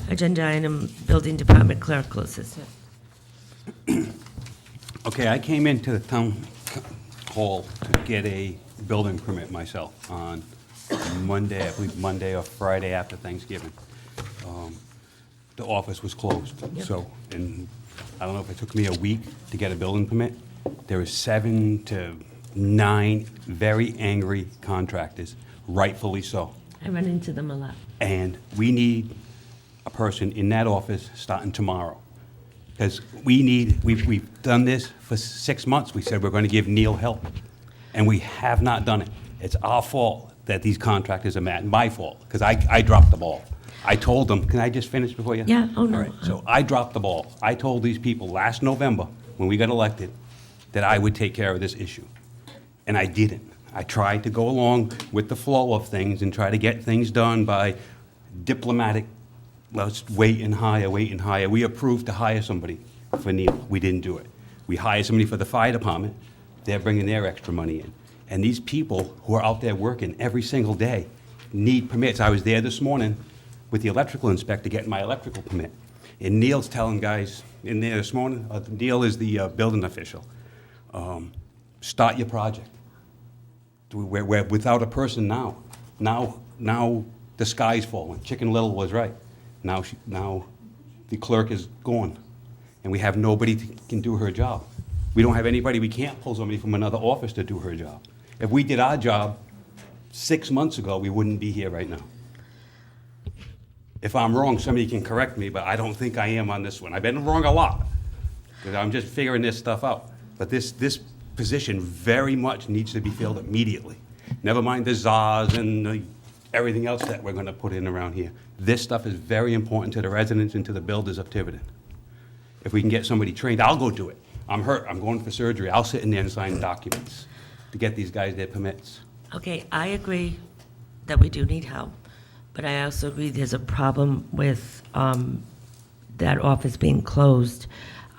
S1: agenda item, building department clerical assistant.
S5: Okay, I came into the town hall to get a building permit myself on Monday, I believe Monday or Friday after Thanksgiving. The office was closed, so, and I don't know if it took me a week to get a building permit. There were 7 to 9 very angry contractors, rightfully so.
S1: I run into them a lot.
S5: And we need a person in that office starting tomorrow. Because we've done this for 6 months. We said we're going to give Neil help, and we have not done it. It's our fault that these contractors are mad, my fault, because I dropped the ball. I told them, can I just finish before you?
S1: Yeah, oh, no.
S5: All right, so I dropped the ball. I told these people last November, when we got elected, that I would take care of this issue, and I didn't. I tried to go along with the flow of things and try to get things done by diplomatic, let's wait and hire, wait and hire. We approved to hire somebody for Neil. We didn't do it. We hired somebody for the fire department. They're bringing their extra money in. And these people who are out there working every single day need permits. I was there this morning with the electrical inspector getting my electrical permit. And Neil's telling guys in there this morning, Neil is the building official, start your project. We're without a person now. Now the sky's falling. Chicken Little was right. Now the clerk is gone, and we have nobody that can do her job. We don't have anybody, we can't pull somebody from another office to do her job. If we did our job 6 months ago, we wouldn't be here right now. If I'm wrong, somebody can correct me, but I don't think I am on this one. I've been wrong a lot, because I'm just figuring this stuff out. But this position very much needs to be filled immediately. Never mind the czars and everything else that we're going to put in around here. This stuff is very important to the residents and to the builders of Tiverton. If we can get somebody trained, I'll go do it. I'm hurt, I'm going for surgery. I'll sit in there and sign documents to get these guys their permits.
S1: Okay, I agree that we do need help, but I also agree there's a problem with that office being closed.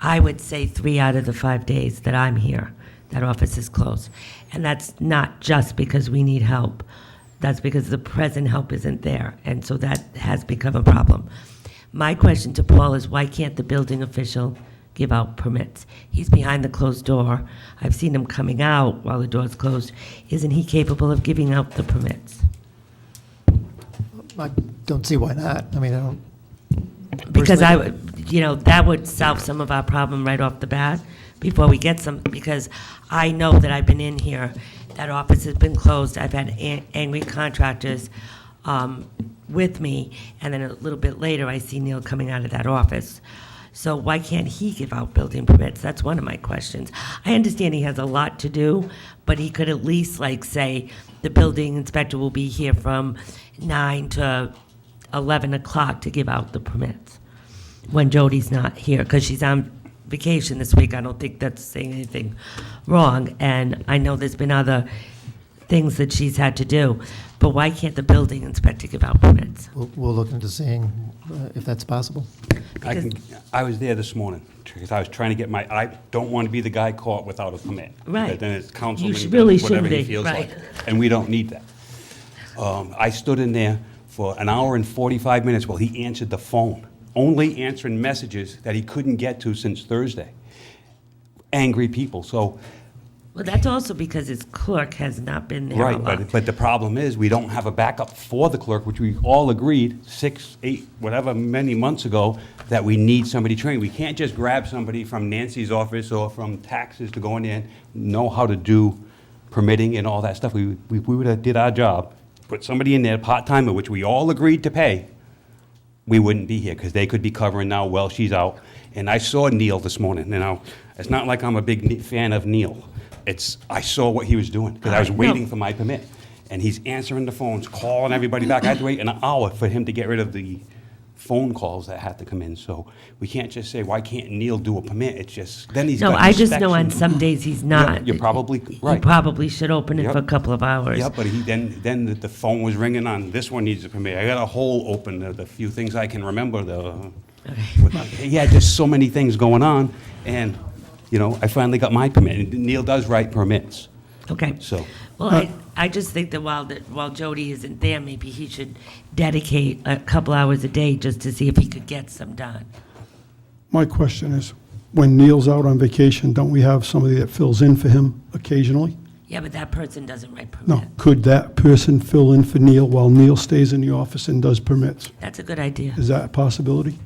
S1: I would say 3 out of the 5 days that I'm here, that office is closed. And that's not just because we need help. That's because the present help isn't there, and so that has become a problem. My question to Paul is, why can't the building official give out permits? He's behind the closed door. I've seen him coming out while the door's closed. Isn't he capable of giving out the permits?
S6: I don't see why not. I mean, I don't.
S1: Because I
S6: personally-
S1: would, that would solve some of our problem right off the bat before we get some, because I know that I've been in here, that office has been closed. I've had angry contractors with me, and then a little bit later, I see Neil coming out of that office. So why can't he give out building permits? That's one of my questions. I understand he has a lot to do, but he could at least, like, say, the building inspector will be here from 9 to 11 o'clock to give out the permits when Jody's not here, because she's on vacation this week. I don't think that's saying anything wrong, and I know there's been other things that she's had to do, but why can't the building inspector give out permits?
S6: We'll look into seeing if that's possible.
S5: I was there this morning, because I was trying to get I don't want to be the guy caught without a permit.
S1: Right.
S5: But then it's councilman,
S1: You really
S5: does whatever
S1: shouldn't
S5: he
S1: be,
S5: feels
S1: right.
S5: like. And we don't need that. I stood in there for an hour and 45 minutes while he answered the phone, only answering messages that he couldn't get to since Thursday. Angry people, so.
S1: Well, that's also because his clerk has not been there a
S5: Right,
S1: lot.
S5: but the problem is, we don't have a backup for the clerk, which we all agreed 6, 8, whatever, many months ago, that we need somebody trained. We can't just grab somebody from Nancy's office or from taxes to go in there and know how to do permitting and all that stuff. We would have did our job, put somebody in there, part-timer, which we all agreed to pay, we wouldn't be here, because they could be covering now while she's out. And I saw Neil this morning, it's not like I'm a big fan of Neil. I saw what he was doing, because I was waiting for my permit. And he's answering the phones, calling everybody back. I had to wait an hour for him to get rid of the phone calls that had to come in. So we can't just say, why can't Neil do a permit? It's just, then he's got
S1: No, I just know on
S5: inspection.
S1: some days he's not.
S5: You're probably
S1: You
S5: right.
S1: probably should open it for a
S5: Yep.
S1: couple of hours.
S5: Yeah, but then the phone was ringing on, this one needs a permit. I got a hole open, the few things I can remember, he had just so many things going on, and, I finally got my permit. And Neil does write permits,
S1: Okay.
S5: so.
S1: Well, I just think that while Jody isn't there, maybe he should dedicate a couple hours a day just to see if he could get some done.
S8: My question is, when Neil's out on vacation, don't we have somebody that fills in for him occasionally?
S1: Yeah, but that person doesn't write permit.
S8: No. Could that person fill in for Neil while Neil stays in the office and does permits?
S1: That's a good idea.
S8: Is that a possibility?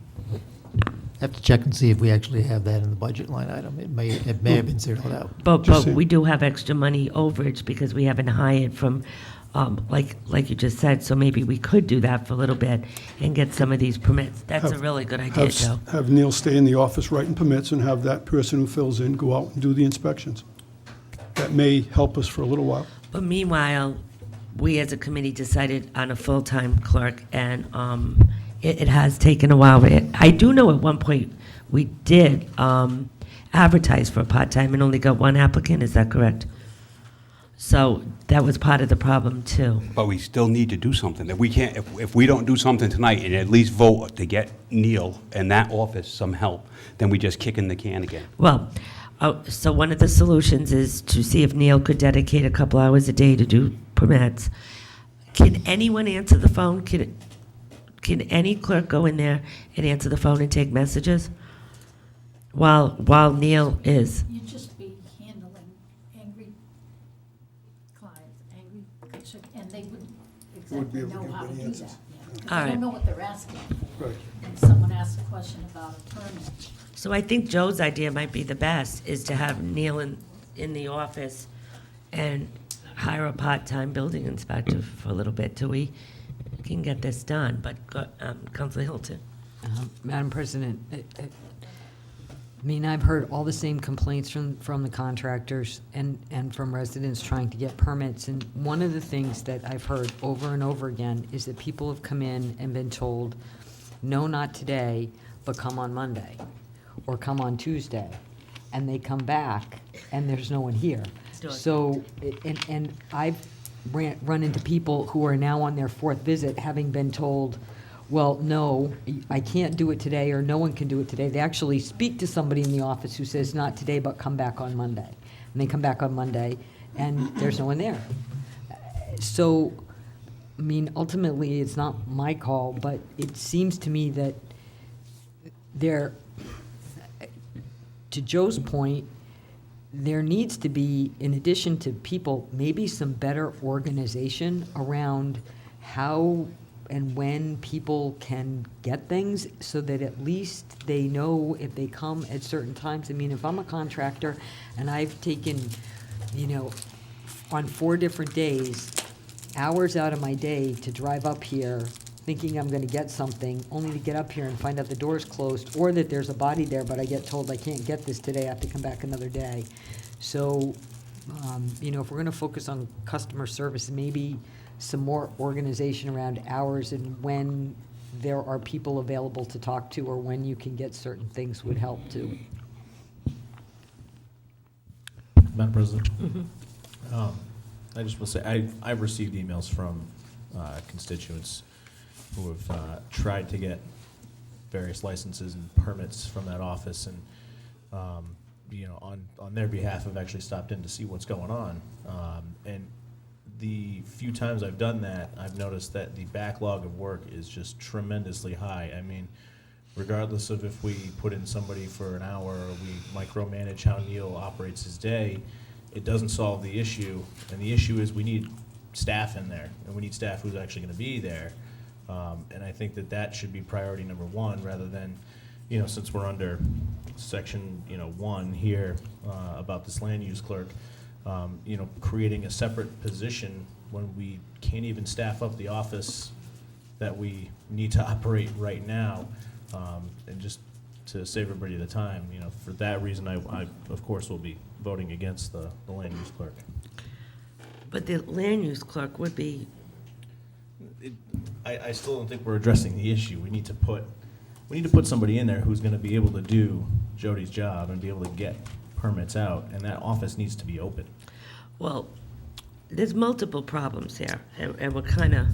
S6: Have to check and see if we actually have that in the budget line item. It may have been zeroed out.
S1: But
S8: Just saying.
S1: we do have extra money overage because we haven't hired from, like you just said, so maybe we could do that for a little bit and get some of these permits. That's a really good idea, Joe.
S8: Have Neil stay in the office writing permits and have that person who fills in go out and do the inspections. That may help us for a little while.
S1: But meanwhile, we as a committee decided on a full-time clerk, and it has taken a while. I do know at one point we did advertise for a part-time and only got one applicant, is that correct? So that was part of the problem, too.
S5: But we still need to do something. If we can't, if we don't do something tonight and at least vote to get Neil and that office some help, then we just kicking the can again.
S1: Well, so one of the solutions is to see if Neil could dedicate a couple hours a day to do permits. Can anyone answer the phone? Can any clerk go in there and answer the phone and take messages while Neil is?
S2: You'd just be handling angry clients, and they wouldn't
S8: be
S2: exactly
S8: able to
S2: know
S8: give
S2: how to
S8: good
S2: do
S8: answers.
S2: that. Yeah.
S1: All
S2: They
S1: right.
S2: don't know what they're asking for.
S8: Right.
S2: And someone asks a question about a permit.
S1: So I think Joe's idea might be the best, is to have Neil in the office and hire a part-time building inspector for a little bit till we can get this done. But Councilor Hilton.
S4: Madam President, I've heard all the same complaints from the contractors and from residents trying to get permits. And one of the things that I've heard over and over again is that people have come in and been told, no, not today, but come on Monday, or come on Tuesday. And they come back, and there's no one here. So, and I've run into people who are now on their fourth visit, having been told, well, no, I can't do it today, or no one can do it today. They actually speak to somebody in the office who says, not today, but come back on Monday. And they come back on Monday, and there's no one there. So, ultimately, it's not my call, but it seems to me that to Joe's point, there needs to be, in addition to people, maybe some better organization around how and when people can get things, so that at least they know if they come at certain times. If I'm a contractor and I've taken, on 4 different days, hours out of my day to drive up here thinking I'm going to get something, only to get up here and find out the door's closed, or that there's a body there, but I get told I can't get this today, I have to come back another day. So, if we're going to focus on customer service, maybe some more organization around hours and when there are people available to talk to, or when you can get certain things would help too.
S3: Madam President? I just want to say, I've received emails from constituents who have tried to get various licenses and permits from that office, and, on their behalf, have actually stopped in to see what's going on. And the few times I've done that, I've noticed that the backlog of work is just tremendously high. I mean, regardless of if we put in somebody for an hour or we micromanage how Neil operates his day, it doesn't solve the issue. And the issue is we need staff in there, and we need staff who's actually going to be there. And I think that should be priority number one, rather than, since we're under section, 1 here about this land use clerk, creating a separate position when we can't even staff up the office that we need to operate right now, and just to save everybody the time. For that reason, I of course will be voting against the land use clerk.
S1: But the land use clerk would be,
S3: I still don't think we're addressing the issue. We need to put somebody in there who's going to be able to do Jody's job and be able to get permits out, and that office needs to be open.
S1: well, there's multiple problems here, and we're kind of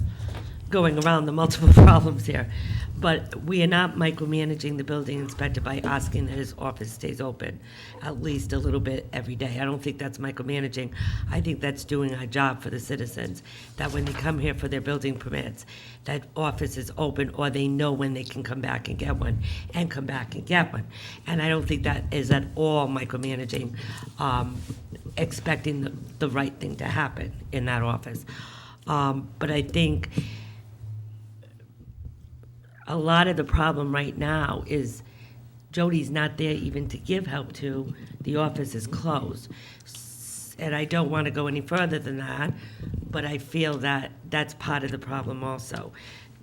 S1: going around the multiple problems here. But we are not micromanaging the building inspector by asking that his office stays open at least a little bit every day. I don't think that's micromanaging. I think that's doing our job for the citizens, that when they come here for their building permits, that office is open, or they know when they can come back and get one, and come back and get one. And I don't think that is at all micromanaging, expecting the right thing to happen in that office. But I think a lot of the problem right now is Jody's not there even to give help to. The office is closed. And I don't want to go any further than that, but I feel that that's part of the problem also.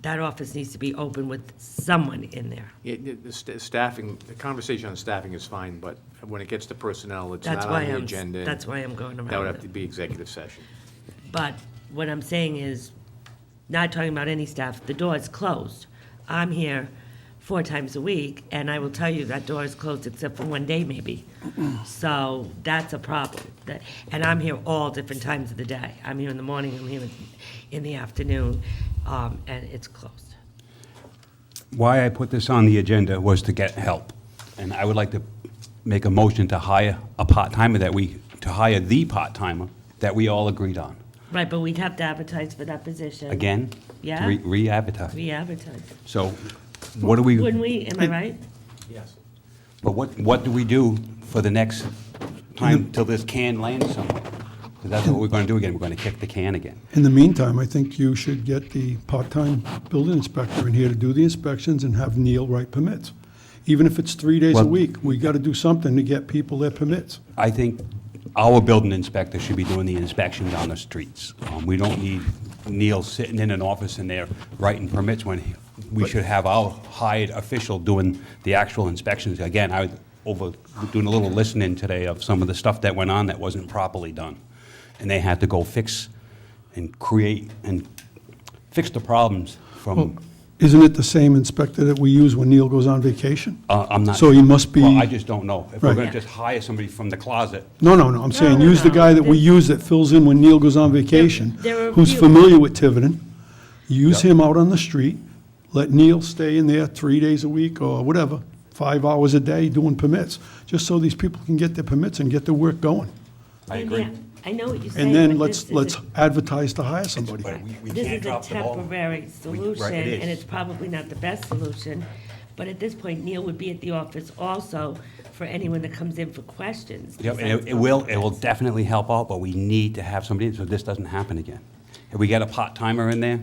S1: That office needs to be open with someone in there.
S16: Yeah, the staffing, the conversation on staffing is fine, but when it gets to personnel, it's
S1: That's
S16: not
S1: why
S16: on the
S1: I'm-
S16: agenda. and
S1: that's why I'm going around
S16: That would
S1: it.
S16: have to be executive session.
S1: But what I'm saying is, not talking about any staff, the door is closed. I'm here 4 times a week, and I will tell you that door is closed except for one day maybe. So that's a problem. And I'm here all different times of the day. I'm here in the morning, I'm here in the afternoon, and it's closed.
S5: Why I put this on the agenda was to get help. And I would like to make a motion to hire a part-timer to hire the part-timer that we all agreed on.
S1: Right, but we'd have to advertise for that position.
S5: Again?
S1: Yeah.
S5: Re-advertise.
S1: Re-advertise.
S5: So what do we?
S1: Wouldn't we, am I right?
S3: Yes.
S5: But what do we do for the next time till this can lands somewhere? Because that's what we're going to do again. We're going to kick the can again.
S8: In the meantime, I think you should get the part-time building inspector in here to do the inspections and have Neil write permits. Even if it's 3 days a
S5: Well-
S8: week, we got to do something to get people their permits.
S5: I think our building inspector should be doing the inspections on the streets. We don't need Neil sitting in an office in there writing permits when we should have our hired official doing the actual inspections. Again, I was doing a little listening today of some of the stuff that went on that wasn't properly done. And they had to go fix and create and fix the problems from,
S8: Isn't it the same inspector that we use when Neil goes on vacation?
S5: I'm not.
S8: So he must be-
S5: Well, I just don't know. If we're
S8: Right.
S5: going to just hire somebody from the closet,
S8: No, I'm saying,
S1: no,
S8: use the
S1: no.
S8: guy that we use that fills in when Neil goes on vacation,
S1: There are
S8: who's
S1: few-
S8: familiar with Tiverton. Use
S5: Yep.
S8: him out on the street, let Neil stay in there 3 days a week or whatever, 5 hours a day doing permits, just so these people can get their permits and get their work going.
S5: I
S1: And
S5: agree.
S1: yeah, I know what you're saying.
S8: And then
S1: but this
S8: let's
S1: is
S8: advertise to hire somebody.
S5: But we
S1: This
S5: can't
S1: is a
S5: drop the ball.
S1: temporary
S5: Right,
S1: solution,
S5: it is.
S1: and it's probably not the best solution. But at this point, Neil would be at the office also for anyone that comes in for questions.
S5: Yep, and it will definitely help out, but we need to have somebody so this doesn't happen again. If we get a part-timer in there,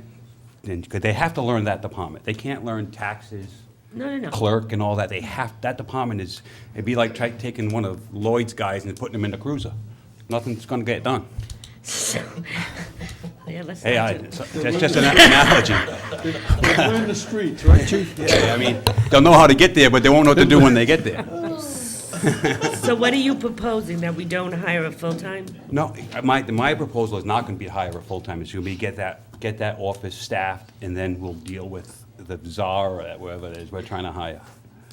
S5: then, because they have to learn that department. They can't learn taxes,
S1: No.
S5: clerk and all that. That department it'd be like taking one of Lloyd's guys and putting him in the cruiser. Nothing's gonna get done.
S1: Yeah, let's
S5: Hey,
S1: not do-
S5: that's just an analogy.
S8: Learn the streets, right, chief?
S5: Yeah, I mean, they'll know how to get there, but they won't know what to do when they get there.
S1: So what are you proposing, that we don't hire a full-time?
S5: No, my proposal is not gonna be to hire a full-time, it's gonna be get that office staffed, and then we'll deal with the czar or whoever it is we're trying to hire.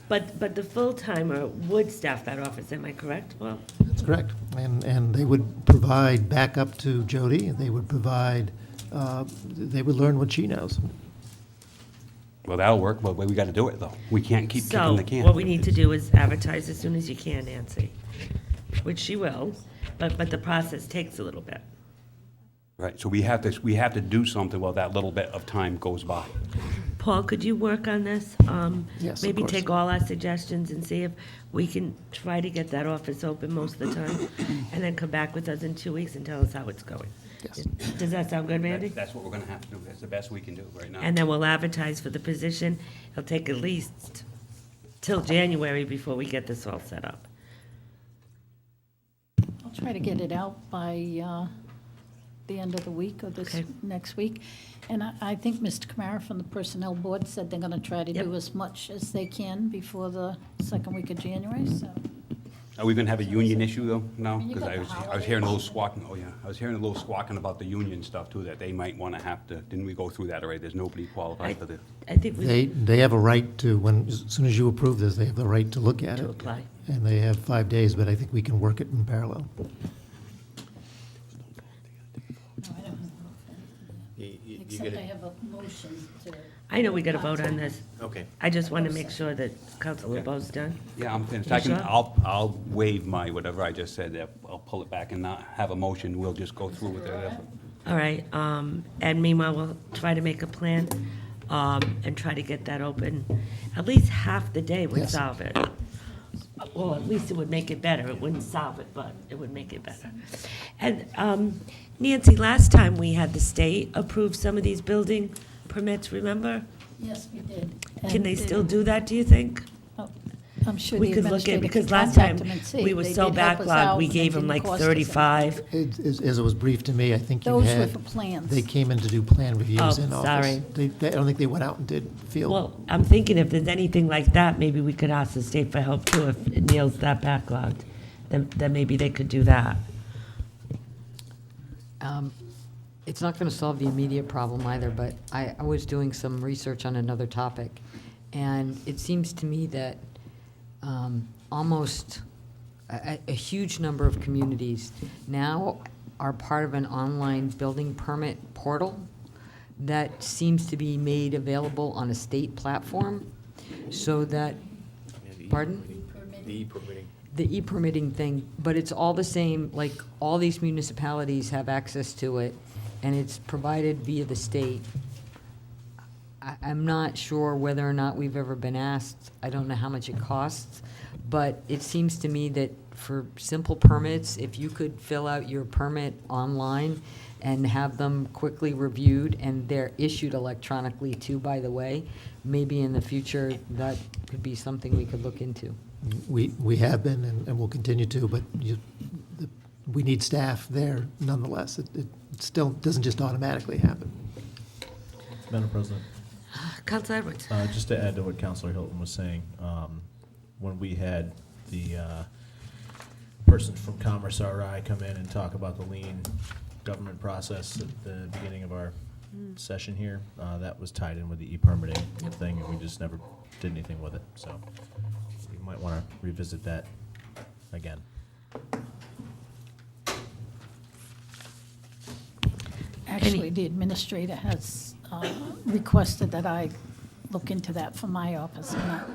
S1: But the full-timer would staff that office, am I correct? Well,
S6: That's correct. And they would provide backup to Jody, they would provide, they would learn what she knows.
S5: Well, that'll work, but we got to do it, though. We can't keep kicking the can.
S1: So what we need to do is advertise as soon as you can, Nancy, which she will, but the process takes a little bit.
S5: Right, so we have to do something while that little bit of time goes by.
S1: Paul, could you work on this?
S6: Yes, of
S1: Maybe
S6: course.
S1: take all our suggestions and see if we can try to get that office open most of the time, and then come back with us in 2 weeks and tell us how it's going.
S6: Yes.
S1: Does that sound good, Mandy?
S5: That's what we're going to have to do. That's the best we can do right now.
S1: And then we'll advertise for the position. It'll take at least till January before we get this all set up.
S2: I'll try to get it out by the end of the week or this
S1: Okay.
S2: next week. And I think Mr. Kamara from the Personnel Board said they're going to try to do as much as they can before the second week of January, so.
S5: Are we going to have a union issue, though, now?
S2: You
S5: Because
S2: got the
S5: I was hearing a little squawking, oh, yeah. I was hearing a little squawking about the union stuff, too, that they might want to have to, didn't we go through that already? There's nobody qualified for the,
S1: I think we
S6: They have a right to, as soon as you approve this, they have the right to look at it.
S1: to apply.
S6: And they have 5 days, but I think we can work it in parallel.
S2: Except I have a motion to.
S1: I know we got to vote on this.
S16: Okay.
S1: I just want to make sure that Council LeBeau's done.
S5: yeah, I'm finished.
S1: You
S5: I can,
S1: sure?
S5: I'll waive my, whatever I just said, there. I'll pull it back and not have a motion. We'll just go through with it.
S1: All right, and meanwhile, we'll try to make a plan, and try to get that open. At least half the day would
S6: Yes.
S1: solve it. Well, at least it would make it better. It wouldn't solve it, but it would make it better. And Nancy, last time we had the state approve some of these building permits, remember?
S2: Yes, we did.
S1: Can they
S2: And,
S1: still do that, do you think?
S2: I'm sure
S1: We
S2: the
S1: could look at,
S2: administrator
S1: because
S2: can
S1: last time,
S2: contact them and see.
S1: we were
S2: They
S1: so
S2: did help us
S1: backlogged,
S2: out,
S1: we
S2: and it
S1: gave them
S2: didn't
S1: like
S2: cost us
S1: 35.
S6: As it was briefed to me, I think you
S2: Those were
S6: had.
S2: for plans.
S6: They came in to do plan reviews
S1: Oh,
S6: in office.
S1: sorry.
S6: I don't think they went out and did field.
S1: Well, I'm thinking if there's anything like that, maybe we could ask the state for help too, if Neil's that backlogged. Then maybe they could do that.
S4: It's not going to solve the immediate problem either, but I was doing some research on another topic, and it seems to me that almost a huge number of communities now are part of an online building permit portal that seems to be made available on a state platform, so that, pardon?
S16: The e-permitting.
S4: The e-permitting thing, but it's all the same, like, all these municipalities have access to it, and it's provided via the state. I'm not sure whether or not we've ever been asked, I don't know how much it costs, but it seems to me that for simple permits, if you could fill out your permit online and have them quickly reviewed, and they're issued electronically too, by the way, maybe in the future, that could be something we could look into.
S6: We have been and will continue to, but we need staff there nonetheless. It still doesn't just automatically happen.
S3: Madam President,
S1: Council Edwards?
S3: just to add to what Councilor Hilton was saying, when we had the person from Commerce RI come in and talk about the lean government process at the beginning of our session here, that was tied in with the e-permitting thing, and we just never did anything with it, so we might want to revisit that again.
S2: Actually, the administrator has requested that I look into that for my office. I'm not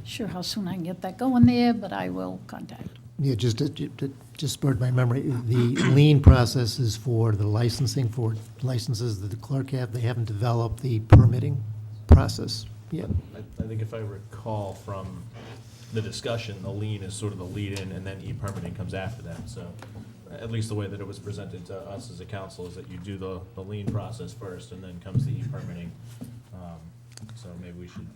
S2: sure how soon I can get that going there, but I will contact.
S6: Yeah, just spurred my memory. The lien process is for the licensing, for licenses that the clerk have. They haven't developed the permitting process yet.
S3: I think if I recall from the discussion, the lien is sort of the lead-in, and then e-permitting comes after that, so at least the way that it was presented to us as a council is that you do the lien process first, and then comes the e-permitting. So maybe we should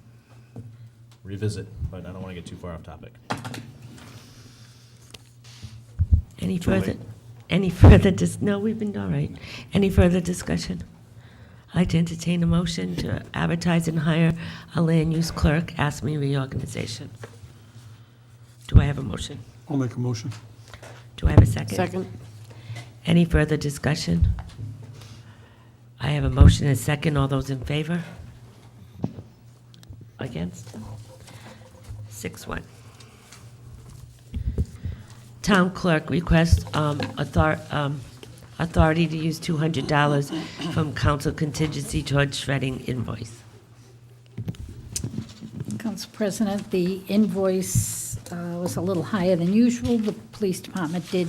S3: revisit, but I don't want to get too far off topic.
S1: Any
S3: Too
S1: further,
S3: late.
S1: no, we've been all right. Any further discussion? I'd like to entertain a motion to advertise and hire a land use clerk, ASME reorganization. Do I have a motion?
S8: I'll make a motion.
S1: Do I have a second?
S13: Second.
S1: Any further discussion? I have a motion and a second. All those in favor? Against? 6-1. Town clerk requests authority to use $200 from council contingency towards shredding invoice.
S2: Council President, the invoice was a little higher than usual. The police department did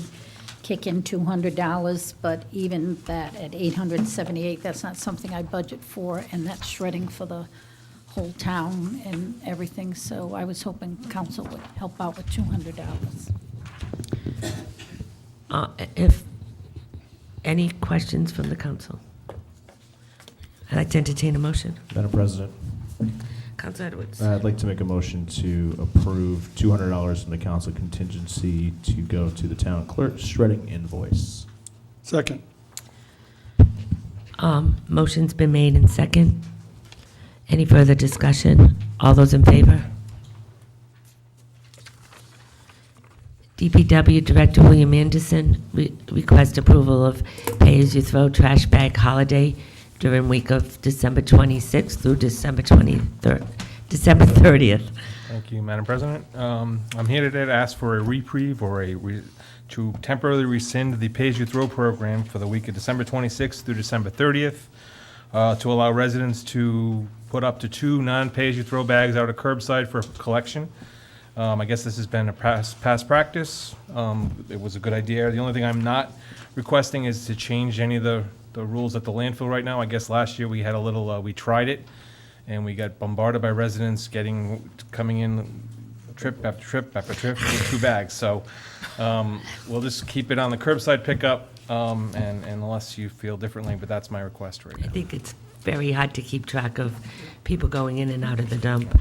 S2: kick in $200, but even that at $878, that's not something I budget for, and that's shredding for the whole town and everything, so I was hoping council would help out with $200.
S1: If any questions from the council? I'd like to entertain a motion.
S3: Madam President,
S1: Council Edwards.
S3: I'd like to make a motion to approve $200 from the council contingency to go to the town clerk shredding invoice.
S8: Second.
S1: Motion's been made and second. Any further discussion? All those in favor? DPW Director William Anderson requests approval of pay-as-you-throw trash bag holiday during week of December 26th through December 30th.
S14: Thank you, Madam President. I'm here today to ask for a reprieve or to temporarily rescind the pay-as-you-throw program for the week of December 26th through December 30th, to allow residents to put up to 2 non-pay-as-you-throw bags out of curbside for collection. I guess this has been a past practice. It was a good idea. The only thing I'm not requesting is to change any of the rules at the landfill right now. I guess last year we had a little, we tried it, and we got bombarded by residents coming in trip after trip after trip with 2 bags. So we'll just keep it on the curbside pickup, and unless you feel differently, but that's my request right
S1: I
S14: now.
S1: think it's very hard to keep track of people going in and out of the dump.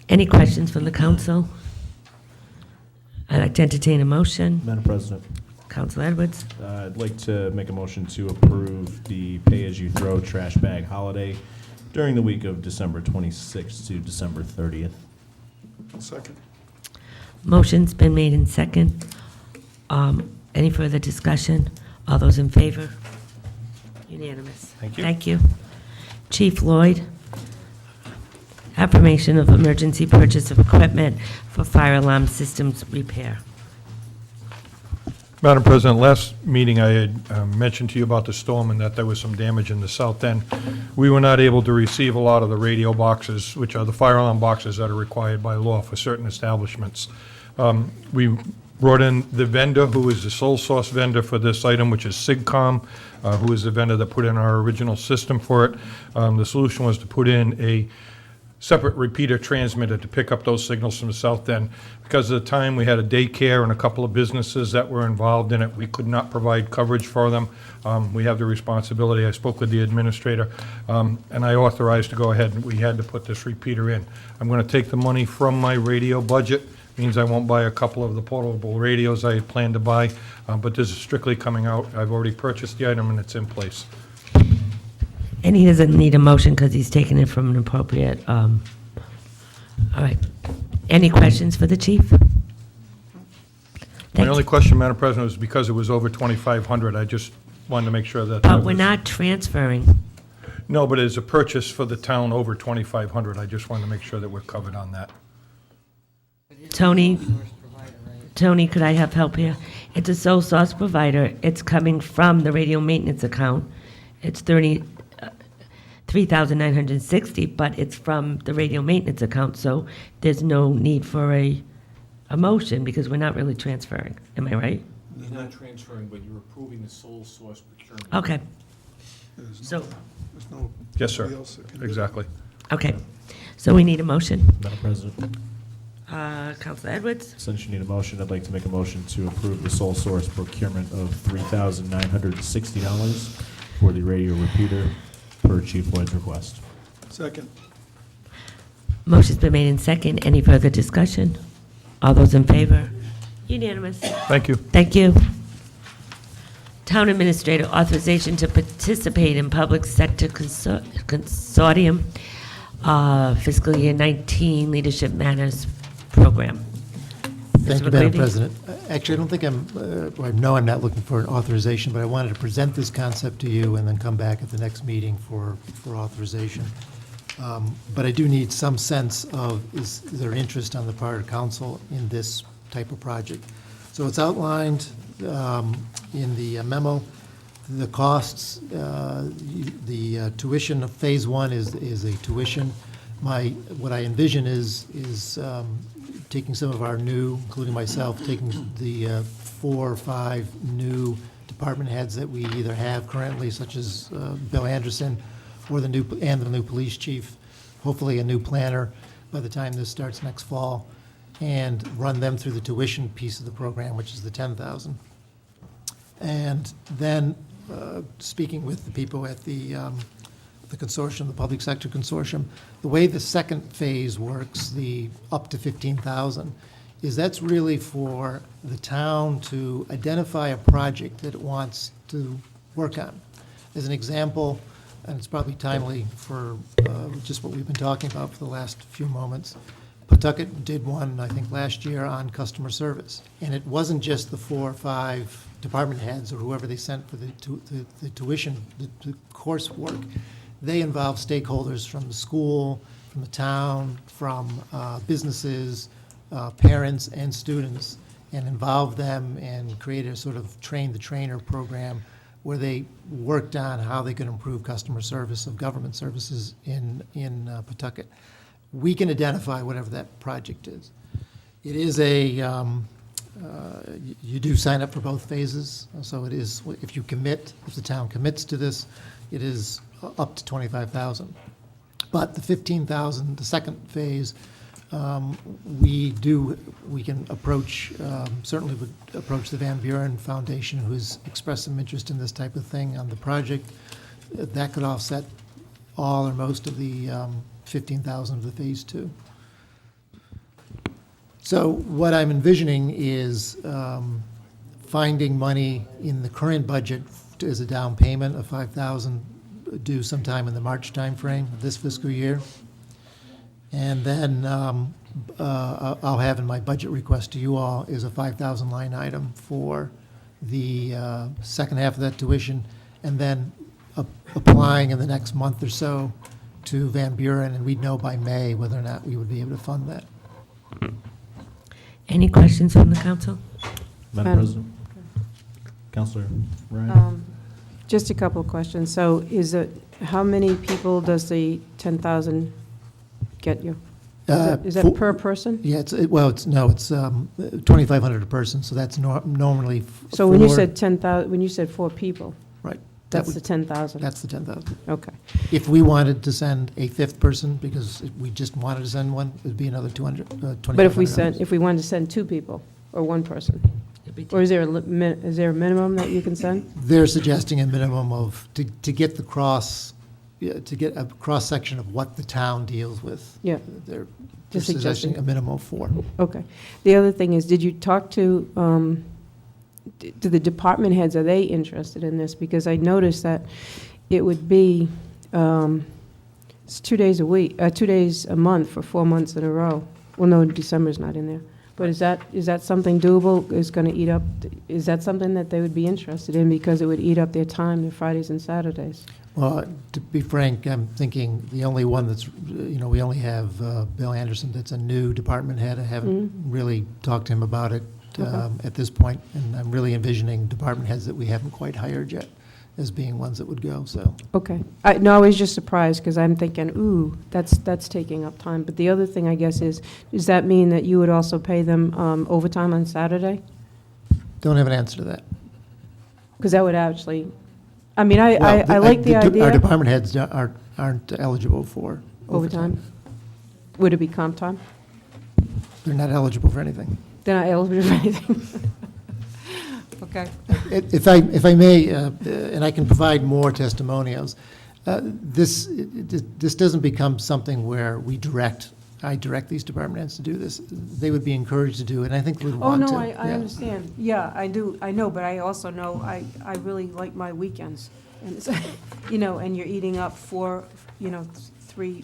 S1: Any questions from the council? I'd like to entertain a motion.
S3: Madam President,
S1: Council Edwards.
S3: I'd like to make a motion to approve the pay-as-you-throw trash bag holiday during the week of December 26th to December 30th.
S8: Second.
S1: Motion's been made in second. Any further discussion? All those in favor? Unanimous.
S14: Thank you.
S1: Thank you. Chief Lloyd, affirmation of emergency purchase of equipment for fire alarm systems repair.
S14: Madam President, last meeting I had mentioned to you about the storm and that there was some damage in the south end. We were not able to receive a lot of the radio boxes, which are the fire alarm boxes that are required by law for certain establishments. We brought in the vendor who is the sole source vendor for this item, which is SIGCOM, who is the vendor that put in our original system for it. The solution was to put in a separate repeater transmitter to pick up those signals from the south end. Because of the time, we had a daycare and a couple of businesses that were involved in it. We could not provide coverage for them. We have the responsibility. I spoke with the administrator, and I authorized to go ahead, and we had to put this repeater in. I'm going to take the money from my radio budget. Means I won't buy a couple of the portable radios I had planned to buy, but this is strictly coming out. I've already purchased the item, and it's in place.
S1: And he doesn't need a motion because he's taken it from an appropriate, all right. Any questions for the chief?
S14: My
S1: Thank
S14: only
S1: you.
S14: question, Madam President, was because it was over 2,500. I just wanted to make sure that.
S1: But we're not transferring.
S14: No, but it's a purchase for the town over 2,500. I just wanted to make sure that we're covered on that.
S1: Tony, could I have help here? It's a sole source provider. It's coming from the radio maintenance account. It's $3,960, but it's from the radio maintenance account, so there's no need for a motion because we're not really transferring. Am I right?
S16: You're not transferring, but you're approving the sole source procurement.
S1: Okay.
S8: There's no
S14: Yes, sir.
S8: nobody else that can do it.
S14: Exactly.
S1: Okay. So we need a motion.
S3: Madam President,
S1: Councilor Edwards?
S3: since you need a motion, I'd like to make a motion to approve the sole source procurement of $3,960 for the radio repeater per Chief Lloyd's request.
S8: Second.
S1: Motion's been made in second. Any further discussion? All those in favor? Unanimous.
S14: Thank you.
S1: Thank you. Town Administrator, authorization to participate in Public Sector Consortium Fiscal Year 19 Leadership Matters Program.
S6: Thank you,
S1: Mr.
S6: Madam
S1: McCready?
S6: President. Actually, I don't think I know I'm not looking for an authorization, but I wanted to present this concept to you and then come back at the next meeting for authorization. But I do need some sense of, is there interest on the part of council in this type of project? So it's outlined in the memo, the costs, the tuition of Phase 1 is a tuition. What I envision is taking some of our new, including myself, taking the 4 or 5 new department heads that we either have currently, such as Bill Anderson, or the new police chief, hopefully a new planner by the time this starts next fall, and run them through the tuition piece of the program, which is the 10,000. And then, speaking with the people at the consortium, the public sector consortium, the way the second phase works, the up to 15,000, is that's really for the town to identify a project that it wants to work on. As an example, and it's probably timely for just what we've been talking about for the last few moments, Pawtucket did one, I think, last year on customer service. And it wasn't just the 4 or 5 department heads or whoever they sent for the tuition, the coursework. They involved stakeholders from the school, from the town, from businesses, parents and students, and involved them and created a sort of train-the-trainer program where they worked on how they could improve customer service of government services in Pawtucket. We can identify whatever that project is. It is you do sign up for both phases, so it is, if the town commits to this, it is up to 25,000. But the 15,000, the second phase, we can approach, certainly would approach the Van Buren Foundation, who's expressed some interest in this type of thing on the project. That could offset all or most of the 15,000 of the Phase 2. So what I'm envisioning is finding money in the current budget as a down payment of 5,000 due sometime in the March timeframe of this fiscal year. And then I'll have in my budget request to you all is a 5,000 line item for the second half of that tuition, and then applying in the next month or so to Van Buren, and we'd know by May whether or not we would be able to fund that.
S1: Any questions from the council?
S3: Madam President? Councilor Ryan?
S13: Just a couple of questions. So how many people does the 10,000 get you? Is that per person?
S6: Yeah, it's 2,500 a person, so that's normally.
S13: So when you said 10,000, when you said 4 people,
S6: right?
S13: That's the 10,000.
S6: That's the 10,000.
S13: Okay.
S6: If we wanted to send a 5th person, because we just wanted to send one, it'd be another $2,500.
S13: But if we wanted to send 2 people or 1 person, or is there a minimum that you can send?
S6: They're suggesting a minimum of to get a cross section of what the town deals with.
S13: Yeah.
S6: They're
S13: Just
S6: suggesting
S13: suggesting.
S6: a minimum of 4.
S13: Okay. The other thing is, did you talk to the department heads? Are they interested in this? Because I noticed that it would be it's 2 days a week, 2 days a month for 4 months in a row. Well, no, December's not in there. But is that something doable? Is that something that they would be interested in, because it would eat up their time, their Fridays and Saturdays?
S6: Well, to be frank, I'm thinking the only one that's, we only have Bill Anderson that's a new department head. I haven't really talked to him about it at this point, and I'm really envisioning department heads that we haven't quite hired yet as being ones that would go, so.
S13: Okay. I was just surprised, because I'm thinking, ooh, that's taking up time. But the other thing, I guess, is, does that mean that you would also pay them overtime on Saturday?
S6: Don't have an answer to that.
S13: Because that would actually, I mean, I
S6: Well,
S13: like the idea.
S6: Our department heads aren't eligible for
S13: Overtime? Would it be comp time?
S6: They're not eligible for anything.
S13: They're not eligible for anything? Okay.
S6: If I may, and I can provide more testimonials, this doesn't become something where I direct these department heads to do this. They would be encouraged to do it, and I think would
S13: Oh,
S6: want to.
S13: no, I
S6: Yeah.
S13: understand. Yeah, I do, I know, but I also know I really like my weekends. And, it's, and you're eating up 4, 3,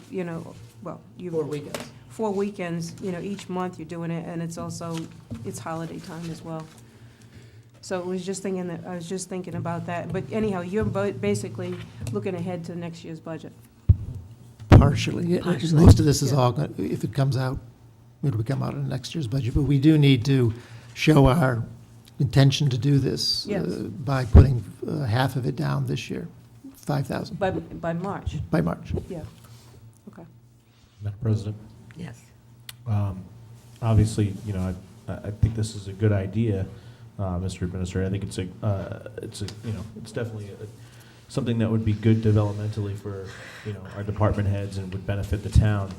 S13: well, you.
S6: 4 weekends.
S13: 4 weekends, each month you're doing it, and it's holiday time as well. So I was just thinking about that. But anyhow, you're basically looking ahead to next year's budget.
S6: partially.
S1: Partially,
S6: Most of this is all, if it comes out, it'll come out in next year's budget, but we do need to show our intention to do this
S13: Yes.
S6: by putting half of it down this year, 5,000,
S13: By March,
S6: by March.
S13: yeah. Okay.
S3: Madam President,
S1: Yes.
S3: obviously, I think this is a good idea, Mr. Administrator. I think it's it's definitely something that would be good developmentally for, our department heads and would benefit the town.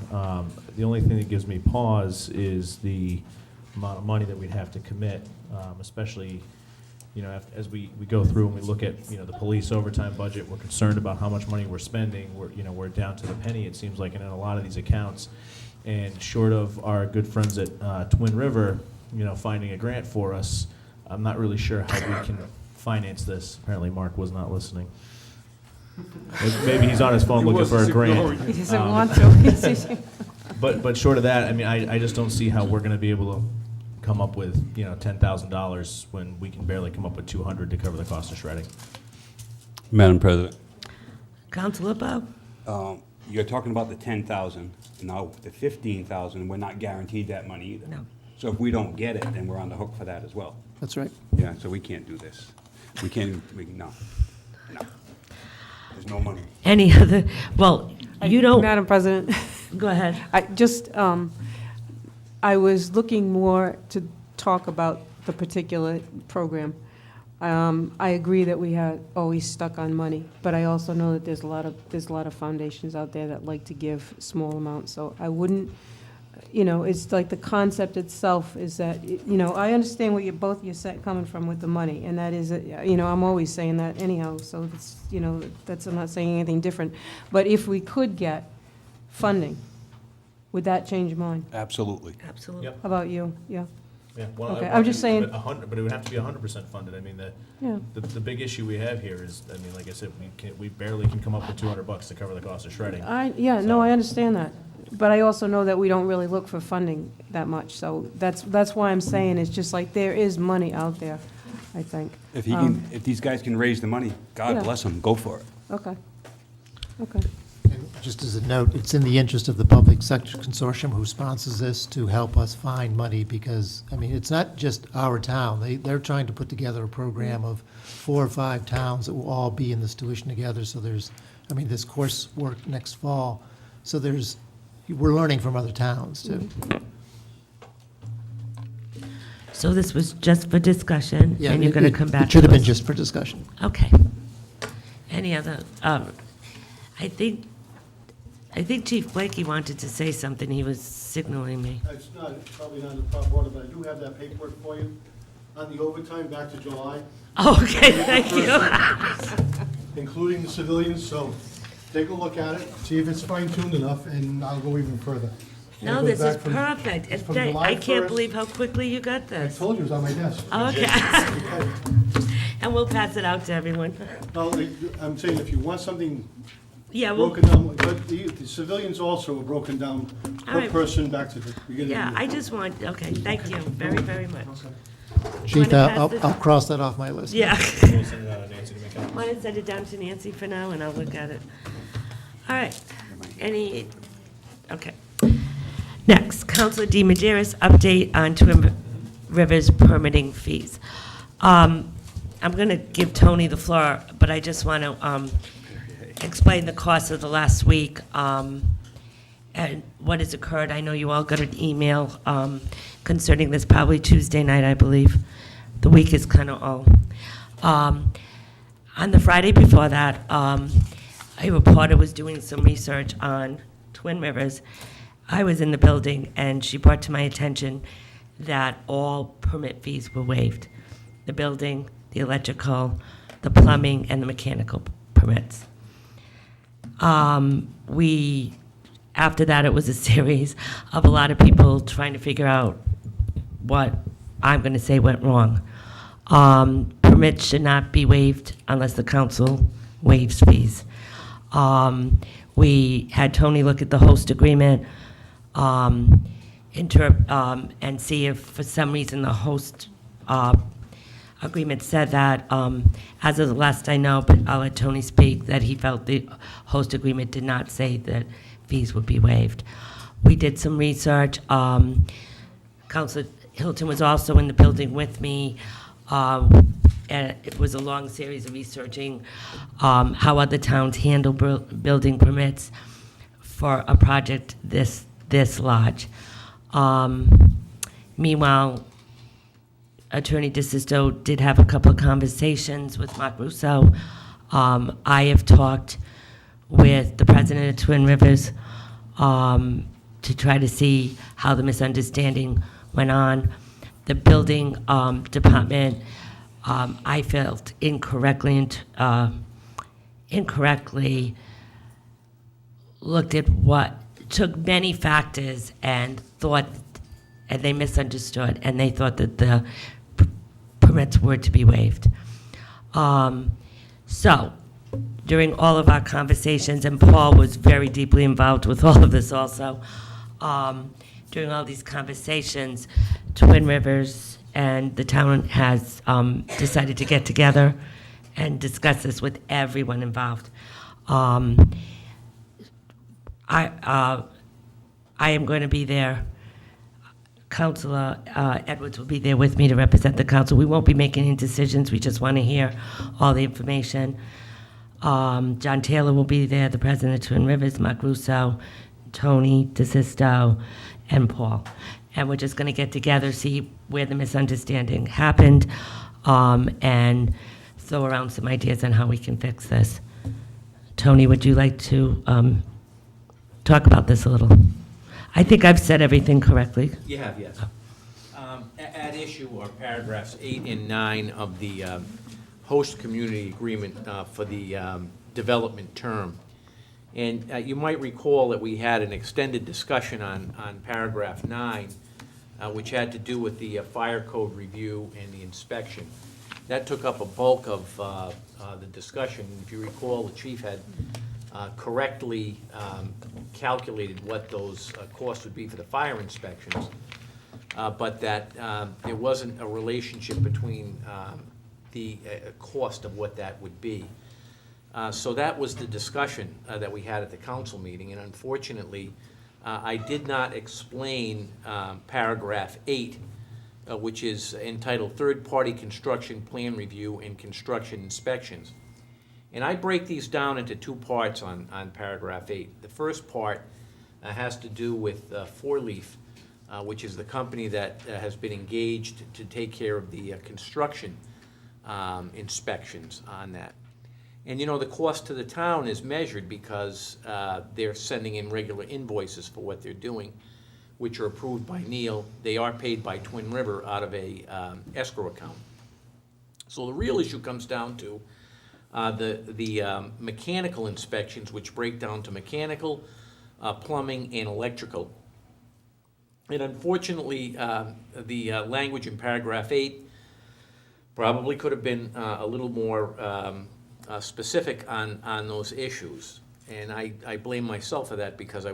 S3: The only thing that gives me pause is the amount of money that we'd have to commit, especially, as we go through and we look at, the police overtime budget, we're concerned about how much money we're spending. We're down to the penny, it seems like, in a lot of these accounts. And short of our good friends at Twin River, finding a grant for us, I'm not really sure how we can finance this. Apparently, Mark was not listening. Maybe he's on his phone looking for a grant.
S13: He doesn't want to.
S3: But short of that, I mean, I just don't see how we're going to be able to come up with, $10,000 when we can barely come up with $200 to cover the cost of shredding.
S5: Madam President,
S1: Councilor Bob?
S5: you're talking about the 10,000. Now, the 15,000, we're not guaranteed that money either.
S1: No.
S5: So if we don't get it, then we're on the hook for that as well.
S6: That's right.
S5: Yeah, so we can't do this. We can't, no. There's no money.
S1: Any other, well, you don't,
S13: Madam President,
S1: go ahead.
S13: I was looking more to talk about the particular program. I agree that we are always stuck on money, but I also know that there's a lot of foundations out there that like to give small amounts, so I wouldn't, it's like the concept itself is that, I understand what you're coming from with the money, and that is, I'm always saying that anyhow, so that's, I'm not saying anything different. But if we could get funding, would that change your mind?
S5: Absolutely.
S1: Absolutely.
S3: Yep.
S13: How about you? Yeah.
S3: Yeah, well,
S13: Okay, I'm just saying-
S3: But it would have to be 100% funded. I mean,
S13: Yeah.
S3: the big issue we have here is, I mean, like I said, we barely can come up with $200 to cover the cost of shredding.
S13: I understand that, but I also know that we don't really look for funding that much, so that's why I'm saying, it's just like, there is money out there, I think.
S5: If if these guys can raise the money, God
S13: Yeah.
S5: bless them, go for it.
S13: Okay.
S6: And just as a note, it's in the interest of the Public Sector Consortium who sponsors this to help us find money because, I mean, it's not just our town. They're trying to put together a program of 4 or 5 towns that will all be in this tuition together. So there's coursework next fall. So we're learning from other towns too.
S1: So this was just for discussion,
S6: Yeah,
S1: and you're going to come back to us?
S6: It should have been just for discussion.
S1: Okay. Any other, I think Chief Blakey wanted to say something. He was signaling me.
S7: It's probably not in the proper order, but I do have that paperwork for you on the overtime back to July.
S1: Oh, okay, thank you.
S7: Including the civilians, so take a look at it, see if it's fine-tuned enough, and I'll go even further. And
S1: No,
S7: it goes
S1: this is
S7: back from-
S1: perfect.
S7: it's from
S1: I
S7: July
S1: can't
S7: 1st.
S1: believe how quickly you got
S7: I
S1: this.
S7: told you it was on my desk.
S1: Okay.
S7: Okay.
S1: And we'll pass it out to everyone.
S7: No, I'm saying if you want something
S1: Yeah, well,
S7: broken down, but the civilians also were broken down
S1: All
S7: per
S1: right.
S7: person back to the beginning.
S1: yeah,
S7: of the
S1: I
S7: year.
S1: just want, okay, thank you very, very much.
S6: Chief,
S1: wanna pass
S6: I'll
S1: this?
S6: I'll cross that off my list.
S1: Yeah.
S3: We'll send it out to Nancy to make copies.
S1: Want to send it down to Nancy for now, and I'll look at it. All right. Okay. Next, Councilor Di Madeira's update on Twin Rivers permitting fees. I'm going to give Tony the floor, but I just want to explain the cost of the last week and what has occurred. I know you all got an email concerning this probably Tuesday night, I believe. The week is kind of all. On the Friday before that, a reporter was doing some research on Twin Rivers. I was in the building, and she brought to my attention that all permit fees were waived. The building, the electrical, the plumbing, and the mechanical permits. After that, it was a series of a lot of people trying to figure out what I'm going to say went wrong. Permits should not be waived unless the council waives fees. We had Tony look at the host agreement and see if for some reason the host agreement said that, as of the last I know, but I'll let Tony speak, that he felt the host agreement did not say that fees would be waived. We did some research. Councilor Hilton was also in the building with me. And it was a long series of researching how other towns handle building permits for a project this large. Meanwhile, Attorney DeSisto did have a couple of conversations with Mark Russo. I have talked with the president of Twin Rivers to try to see how the misunderstanding went on. The building department, I felt incorrectly looked at took many factors and thought, and they misunderstood, and they thought that the permits were to be waived. So, during all of our conversations, and Paul was very deeply involved with all of this also, during all these conversations, Twin Rivers and the town has decided to get together and discuss this with everyone involved. I am going to be there. Councilor Edwards will be there with me to represent the council. We won't be making any decisions. We just want to hear all the information. John Taylor will be there, the president of Twin Rivers, Mark Russo, Tony DeSisto, and Paul. And we're just going to get together, see where the misunderstanding happened, and throw around some ideas on how we can fix this. Tony, would you like to talk about this a little? I think I've said everything correctly.
S16: You have, yes. At issue are paragraphs 8 and 9 of the host community agreement for the development term. And you might recall that we had an extended discussion on paragraph 9, which had to do with the fire code review and the inspection. That took up a bulk of the discussion. If you recall, the chief had correctly calculated what those costs would be for the fire inspections, but that there wasn't a relationship between the cost of what that would be. So that was the discussion that we had at the council meeting, and unfortunately, I did not explain paragraph 8, which is entitled Third-Party Construction Plan Review and Construction Inspections. And I break these down into two parts on paragraph 8. The first part has to do with Four Leaf, which is the company that has been engaged to take care of the construction inspections on that. And you know, the cost to the town is measured because they're sending in regular invoices for what they're doing, which are approved by Neil. They are paid by Twin River out of a escrow account. So the real issue comes down to the mechanical inspections, which break down to mechanical, plumbing, and electrical. And unfortunately, the language in paragraph 8 probably could have been a little more specific on those issues. And I blame myself for that because I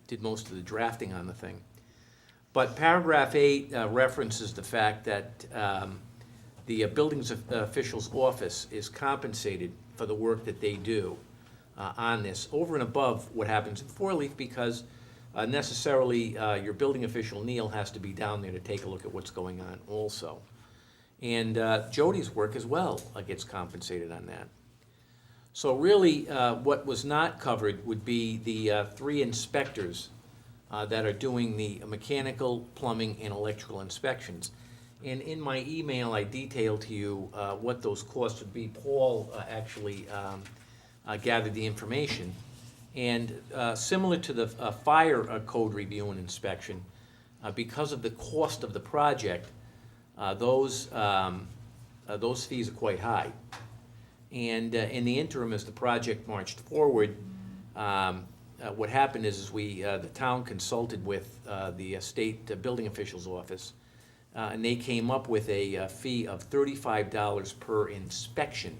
S16: did most of the drafting on the thing. But paragraph 8 references the fact that the buildings official's office is compensated for the work that they do on this, over and above what happens in Four Leaf, because necessarily your building official, Neil, has to be down there to take a look at what's going on also. And Jody's work as well gets compensated on that. So really, what was not covered would be the 3 inspectors that are doing the mechanical, plumbing, and electrical inspections. And in my email, I detailed to you what those costs would be. Paul actually gathered the information. And similar to the fire code review and inspection, because of the cost of the project, those fees are quite high. And in the interim, as the project marched forward, what happened is the town consulted with the state building official's office, and they came up with a fee of $35 per inspection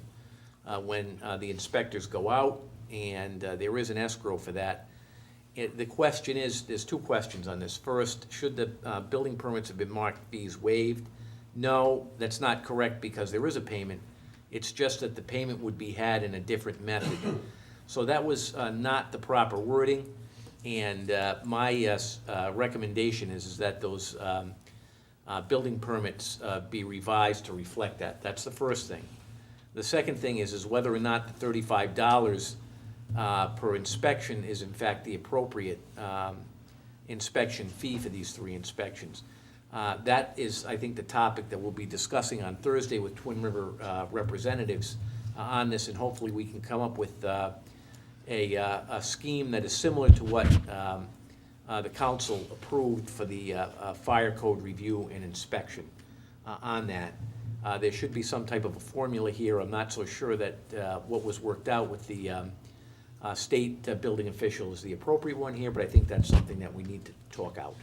S16: when the inspectors go out, and there is an escrow for that. The question is, there's 2 questions on this. First, should the building permits have been marked fees waived? No, that's not correct because there is a payment. It's just that the payment would be had in a different method. So that was not the proper wording, and my recommendation is that those building permits be revised to reflect that. That's the first thing. The second thing is whether or not the $35 per inspection is in fact the appropriate inspection fee for these 3 inspections. That is, I think, the topic that we'll be discussing on Thursday with Twin River representatives on this, and hopefully we can come up with a scheme that is similar to what the council approved for the fire code review and inspection on that. There should be some type of a formula here. I'm not so sure that what was worked out with the state building official is the appropriate one here, but I think that's something that we need to talk out.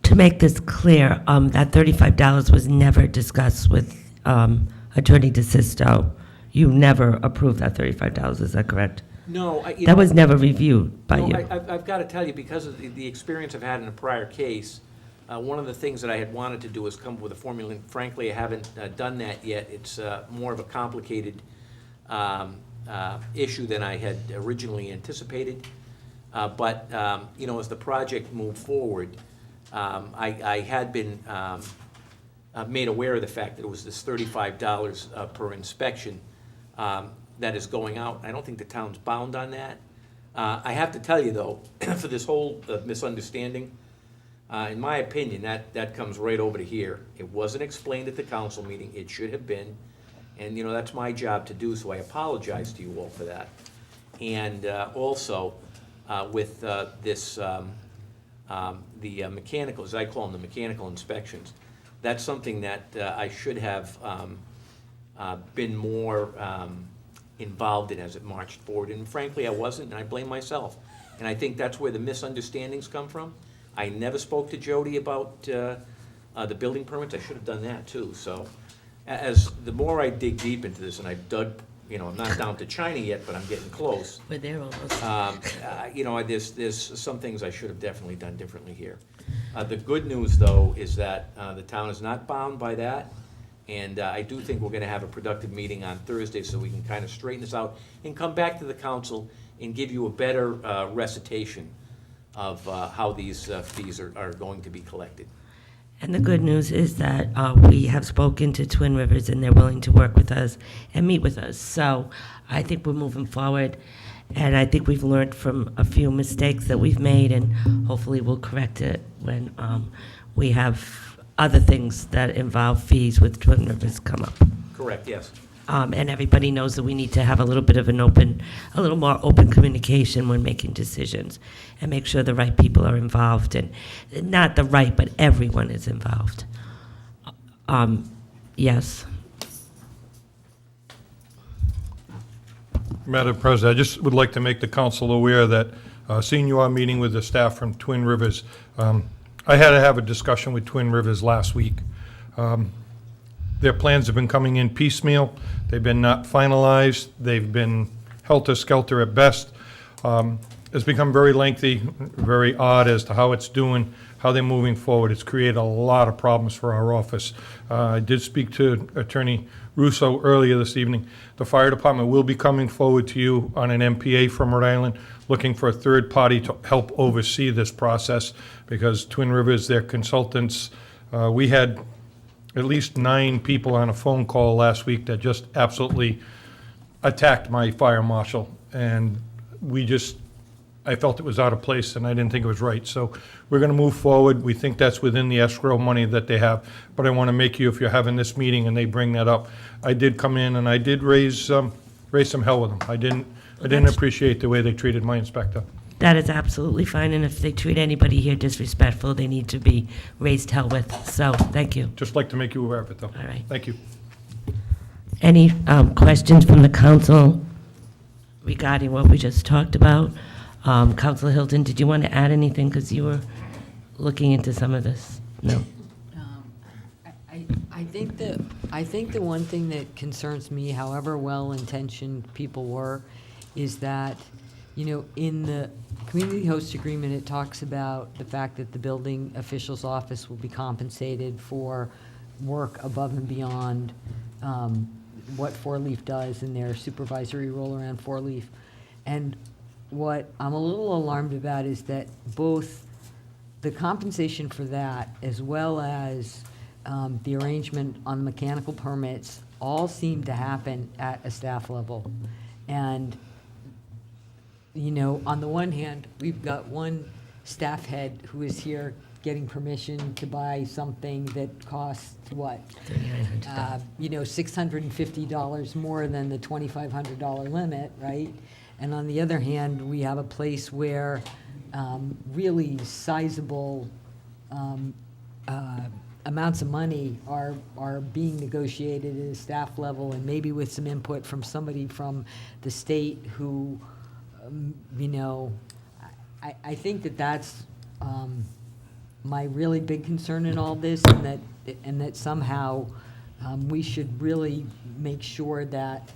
S1: To make this clear, that $35 was never discussed with Attorney DeSisto. You never approved that $35, is that correct?
S16: No,
S1: That was never reviewed by you.
S16: I've got to tell you, because of the experience I've had in a prior case, one of the things that I had wanted to do is come up with a formula, and frankly, I haven't done that yet. It's more of a complicated issue than I had originally anticipated. But as the project moved forward, I had been made aware of the fact that it was this $35 per inspection that is going out. I don't think the town's bound on that. I have to tell you, though, for this whole misunderstanding, in my opinion, that comes right over to here. It wasn't explained at the council meeting. It should have been. And, that's my job to do, so I apologize to you all for that. And also, with this, the mechanical, as I call them, the mechanical inspections, that's something that I should have been more involved in as it marched forward. And frankly, I wasn't, and I blame myself. And I think that's where the misunderstandings come from. I never spoke to Jody about the building permits. I should have done that too. So as the more I dig deep into this, and I've dug, I'm not down to China yet, but I'm getting close.
S1: We're there almost.
S16: There's some things I should have definitely done differently here. The good news, though, is that the town is not bound by that, and I do think we're going to have a productive meeting on Thursday so we can kind of straighten this out and come back to the council and give you a better recitation of how these fees are going to be collected.
S1: And the good news is that we have spoken to Twin Rivers, and they're willing to work with us and meet with us. So I think we're moving forward, and I think we've learned from a few mistakes that we've made, and hopefully we'll correct it when we have other things that involve fees with Twin Rivers come up.
S16: Correct, yes.
S1: And everybody knows that we need to have a little bit of a little more open communication when making decisions, and make sure the right people are involved, and not the right, but everyone is involved. Yes.
S14: Madam President, I just would like to make the council aware that, seeing you are meeting with the staff from Twin Rivers, I had to have a discussion with Twin Rivers last week. Their plans have been coming in piecemeal. They've been not finalized. They've been helter-skelter at best. It's become very lengthy, very odd as to how it's doing, how they're moving forward. It's created a lot of problems for our office. I did speak to Attorney Russo earlier this evening. The fire department will be coming forward to you on an MPA from Rhode Island, looking for a third party to help oversee this process, because Twin Rivers, their consultants, we had at least 9 people on a phone call last week that just absolutely attacked my fire marshal, and I felt it was out of place, and I didn't think it was right. So we're going to move forward. We think that's within the escrow money that they have, but I want to make you, if you're having this meeting and they bring that up, I did come in and I did raise some hell with them. I didn't appreciate the way they treated my inspector.
S1: That is absolutely fine, and if they treat anybody here disrespectful, they need to be raised hell with. So, thank you.
S14: Just like to make you aware of it, though.
S1: All right.
S14: Thank you.
S1: Any questions from the council regarding what we just talked about? Councilor Hilton, did you want to add anything, because you were looking into some of this? No.
S4: I think the one thing that concerns me, however well-intentioned people were, is that, in the community host agreement, it talks about the fact that the building official's office will be compensated for work above and beyond what Four Leaf does in their supervisory role around Four Leaf. And what I'm a little alarmed about is that both the compensation for that, as well as the arrangement on mechanical permits, all seem to happen at a staff level. And, you know, on the one hand, we've got one staff head who is here getting permission to buy something that costs, what? You know, $650 more than the $2,500 limit, right? And on the other hand, we have a place where really sizable amounts of money are being negotiated at a staff level, and maybe with some input from somebody from the state who, you know, I think that that's my really big concern in all this, and that somehow we should really make sure that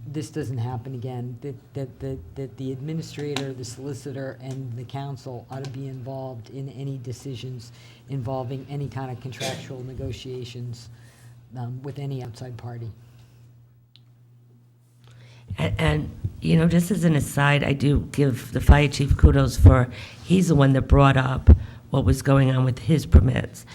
S4: this doesn't happen again, that the administrator, the solicitor, and the council ought to be involved in any decisions involving any kind of contractual negotiations with any outside party.
S1: And, you know, just as an aside, I do give the fire chief kudos for, he's the one that brought up what was going on with his permits.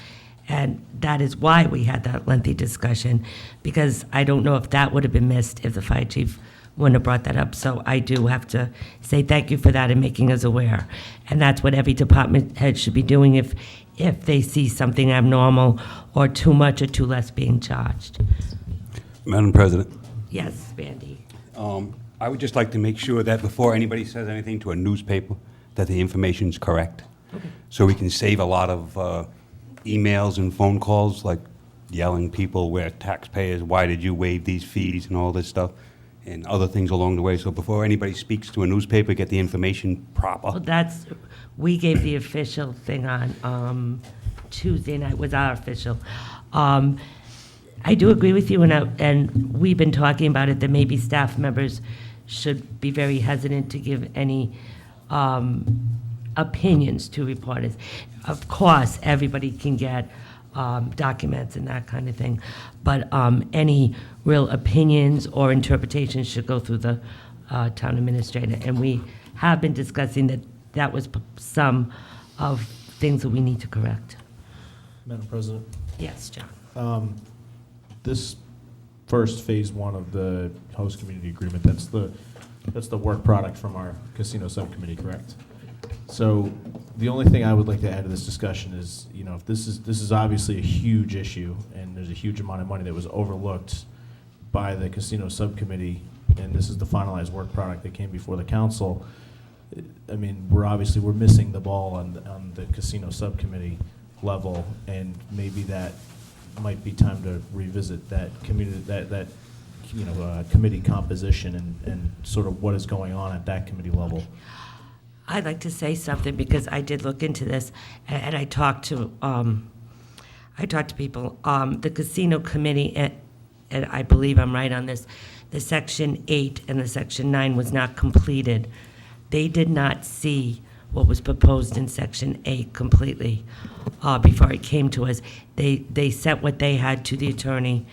S1: And that is why we had that lengthy discussion, because I don't know if that would have been missed if the fire chief wouldn't have brought that up. So I do have to say thank you for that and making us aware. And that's what every department head should be doing if they see something abnormal or too much or too less being charged.
S5: Madam President,
S1: Yes, Randy.
S5: I would just like to make sure that before anybody says anything to a newspaper, that the information's correct.
S1: Okay.
S5: So we can save a lot of emails and phone calls, like yelling people, we're taxpayers, why did you waive these fees and all this stuff, and other things along the way. So before anybody speaks to a newspaper, get the information proper.
S1: Well, we gave the official thing on Tuesday night, was our official. I do agree with you, and we've been talking about it, that maybe staff members should be very hesitant to give any opinions to reporters. Of course, everybody can get documents and that kind of thing, but any real opinions or interpretations should go through the town administrator. And we have been discussing that was some of things that we need to correct.
S3: Madam President?
S1: Yes, John.
S3: This first phase one of the host community agreement, that's the work product from our casino subcommittee, correct? So the only thing I would like to add to this discussion is, you know, if this is obviously a huge issue, and there's a huge amount of money that was overlooked by the casino subcommittee, and this is the finalized work product that came before the council. I mean, we're missing the ball on the casino subcommittee level, and maybe that might be time to revisit that community, that committee composition and sort of what is going on at that committee level.
S1: I'd like to say something because I did look into this, and I talked to people. The casino committee, and I believe I'm right on this, the Section 8 and the Section 9 was not completed. They did not see what was proposed in Section 8 completely before it came to us. They sent what they had to the attorney,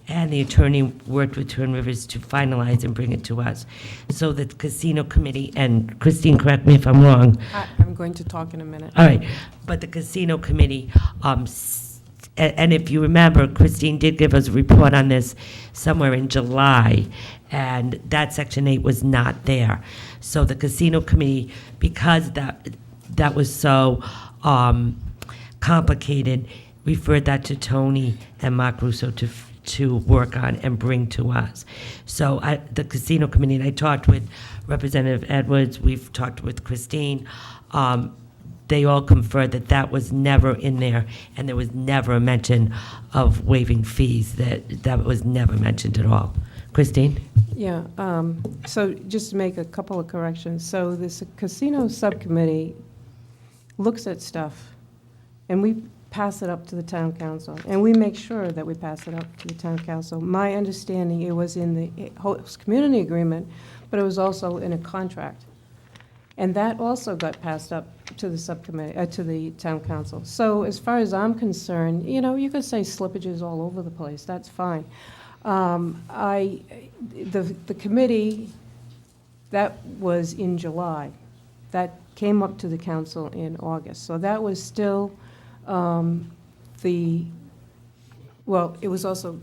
S1: and the attorney worked with Twin Rivers to finalize and bring it to us. So the casino committee, and Christine, correct me if I'm wrong.
S13: I'm going to talk in a minute.
S1: All right, but the casino committee, and if you remember, Christine did give us a report on this somewhere in July, and that Section 8 was not there. So the casino committee, because that was so complicated, referred that to Tony and Mark Russo to work on and bring to us. So the casino committee, and I talked with Representative Edwards, we've talked with Christine, they all conferred that was never in there, and there was never a mention of waiving fees, that was never mentioned at all. Christine?
S13: Yeah, so just to make a couple of corrections. So this casino subcommittee looks at stuff, and we pass it up to the town council, and we make sure that we pass it up to the town council. My understanding, it was in the host community agreement, but it was also in a contract. And that also got passed up to the subcommittee, to the town council. So as far as I'm concerned, you know, you could say slippages all over the place, that's fine. The committee, that was in July. That came up to the council in August. So that was still it was also,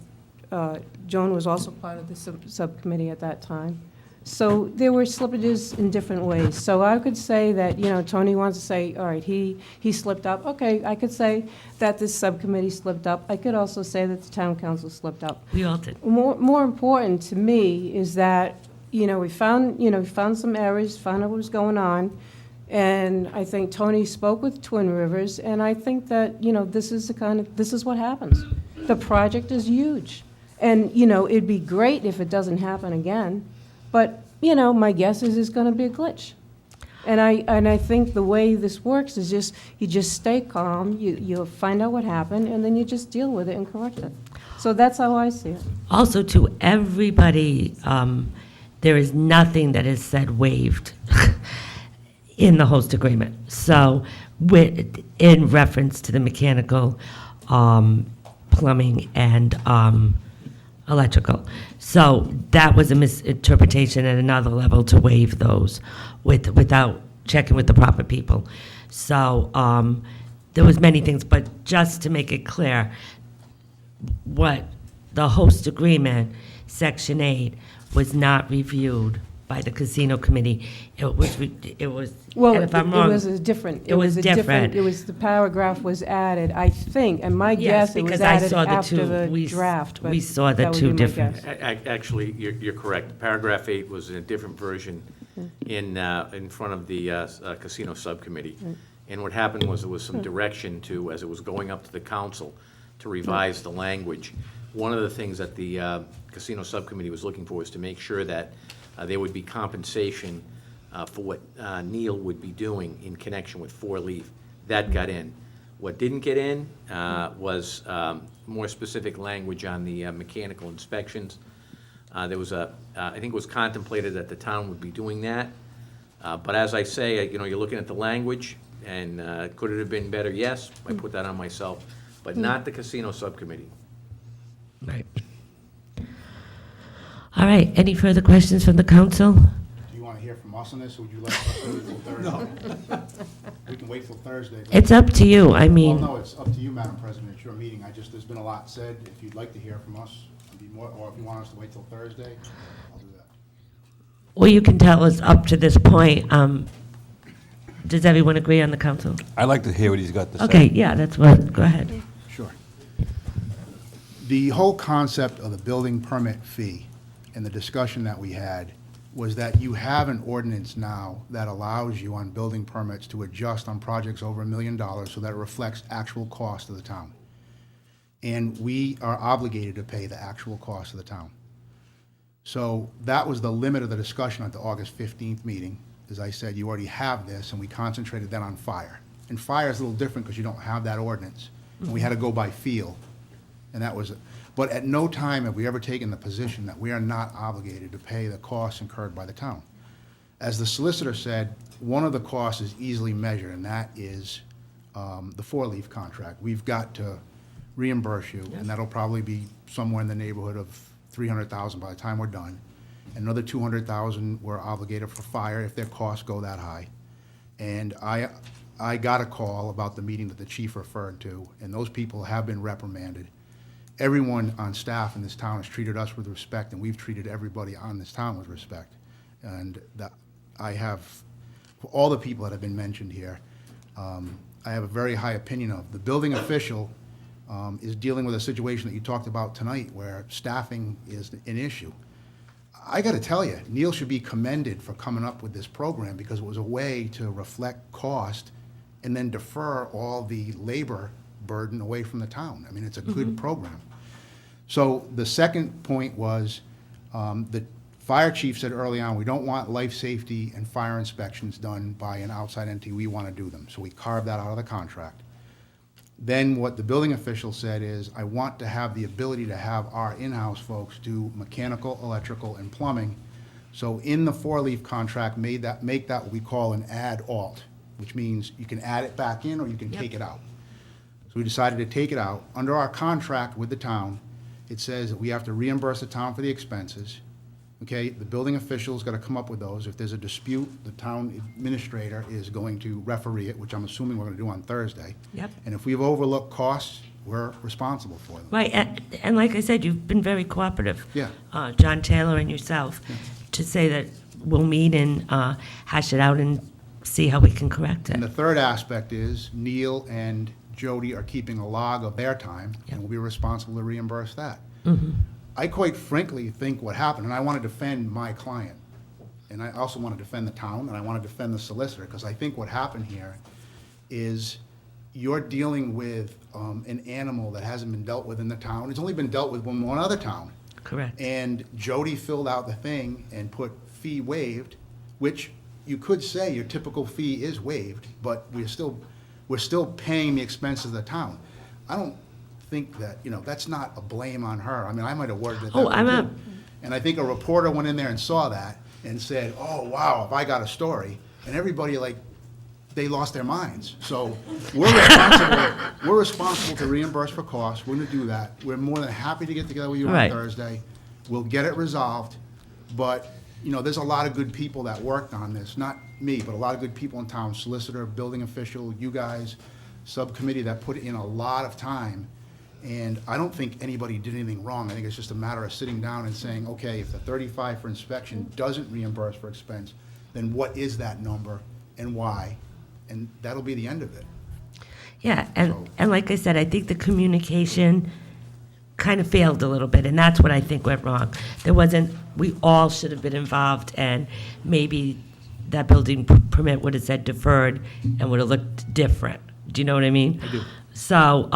S13: Joan was also part of the subcommittee at that time. So there were slippages in different ways. So I could say that, Tony wants to say, all right, he slipped up. Okay, I could say that this subcommittee slipped up. I could also say that the town council slipped up.
S1: We all did.
S13: More important to me is that, we found some errors, found out what was going on, and I think Tony spoke with Twin Rivers, and I think that, this is what happens. The project is huge. And, it'd be great if it doesn't happen again, but, my guess is it's gonna be a glitch. And I think the way this works is you just stay calm, you find out what happened, and then you just deal with it and correct it. So that's how I see it.
S1: Also, to everybody, there is nothing that is said waived in the host agreement. So, in reference to the mechanical, plumbing, and electrical. So that was a misinterpretation at another level to waive those without checking with the proper people. So there was many things, but just to make it clear, what the host agreement, Section 8, was not reviewed by the casino committee. It was,
S13: Well,
S1: and if I'm wrong,
S13: it was a different.
S1: it was different.
S13: It was, the paragraph was added, I think, and my
S1: Yes,
S13: guess it was
S1: because I
S13: added
S1: saw the
S13: after
S1: two.
S13: the draft. but
S1: we saw the
S13: that would
S1: two
S13: be my
S1: different.
S13: guess.
S16: Actually, you're correct. Paragraph 8 was in a different version in front of the casino subcommittee. And what happened was there was some direction to, as it was going up to the council, to revise the language. One of the things that the casino subcommittee was looking for was to make sure that there would be compensation for what Neil would be doing in connection with 4-leaf. That got in. What didn't get in was more specific language on the mechanical inspections. There was I think it was contemplated that the town would be doing that. But as I say, you're looking at the language, and could it have been better? Yes, I put that on myself, but not the casino subcommittee.
S1: Right. All right, any further questions from the council?
S12: Do you want to hear from us on this, or would you like us to wait till Thursday? We can wait till Thursday.
S1: It's up to you, I mean.
S12: Well, no, it's up to you, Madam President, it's your meeting. There's been a lot said. If you'd like to hear from us, or if you want us to wait till Thursday, I'll do that.
S1: Well, you can tell us up to this point. Does everyone agree on the council?
S5: I'd like to hear what he's got to say.
S1: Okay, yeah, that's what, go ahead.
S12: Sure. The whole concept of the building permit fee and the discussion that we had was that you have an ordinance now that allows you on building permits to adjust on projects over $1 million so that it reflects actual cost of the town. And we are obligated to pay the actual cost of the town. So that was the limit of the discussion at the August 15th meeting. As I said, you already have this, and we concentrated then on fire. And fire is a little different because you don't have that ordinance. And we had to go by feel, and that was it. But at no time have we ever taken the position that we are not obligated to pay the costs incurred by the town. As the solicitor said, one of the costs is easily measured, and that is the 4-leaf contract. We've got to reimburse you, and that'll probably be somewhere in the neighborhood of $300,000 by the time we're done. Another $200,000 we're obligated for fire if their costs go that high. And I got a call about the meeting that the chief referred to, and those people have been reprimanded. Everyone on staff in this town has treated us with respect, and we've treated everybody on this town with respect. And I have, for all the people that have been mentioned here, I have a very high opinion of. The building official is dealing with a situation that you talked about tonight where staffing is an issue. I got to tell you, Neil should be commended for coming up with this program because it was a way to reflect cost and then defer all the labor burden away from the town. I mean, it's a good program. So the second point was the fire chief said early on, we don't want life safety and fire inspections done by an outside entity. We want to do them. So we carved that out of the contract. Then what the building official said is, I want to have the ability to have our in-house folks do mechanical, electrical, and plumbing. So in the 4-leaf contract, make that what we call an add-alt, which means you can add it back in or you can take it out. So we decided to take it out. Under our contract with the town, It says that we have to reimburse the town for the expenses. Okay, the building official's got to come up with those. If there's a dispute, the town administrator is going to referee it, which I'm assuming we're going to do on Thursday.
S1: Yep.
S12: And if we've overlooked costs, we're responsible for them.
S1: Right, and like I said, you've been very cooperative.
S12: Yeah.
S1: John Taylor and yourself, to say that we'll meet and hash it out and see how we can correct it.
S12: And the third aspect is Neil and Jody are keeping a log of their time, and we'll be responsible to reimburse that.
S1: Mhm.
S12: I quite frankly think what happened, and I want to defend my client, and I also want to defend the town, and I want to defend the solicitor, because I think what happened here is you're dealing with an animal that hasn't been dealt with in the town. It's only been dealt with in one other town.
S1: Correct.
S12: And Jody filled out the thing and put fee waived, which you could say your typical fee is waived, but we're still paying the expenses of the town. I don't think that, that's not a blame on her. I mean, I might have worded it that
S1: Oh,
S12: way
S1: I'm
S12: too.
S1: not.
S12: And I think a reporter went in there and saw that and said, oh, wow, if I got a story, and everybody, they lost their minds. So we're responsible to reimburse for costs. We're gonna do that. We're more than happy to get together with you on
S1: Right.
S12: Thursday. We'll get it resolved, but, there's a lot of good people that worked on this, not me, but a lot of good people in town, solicitor, building official, you guys, subcommittee that put in a lot of time. And I don't think anybody did anything wrong. I think it's just a matter of sitting down and saying, okay, if the 35 for inspection doesn't reimburse for expense, then what is that number and why? And that'll be the end of it.
S1: Yeah, and like I said, I think the communication kind of failed a little bit, and that's what I think went wrong. We all should have been involved, and maybe that building permit would have said deferred and would have looked different. Do you know what I mean?
S12: I do.
S1: So,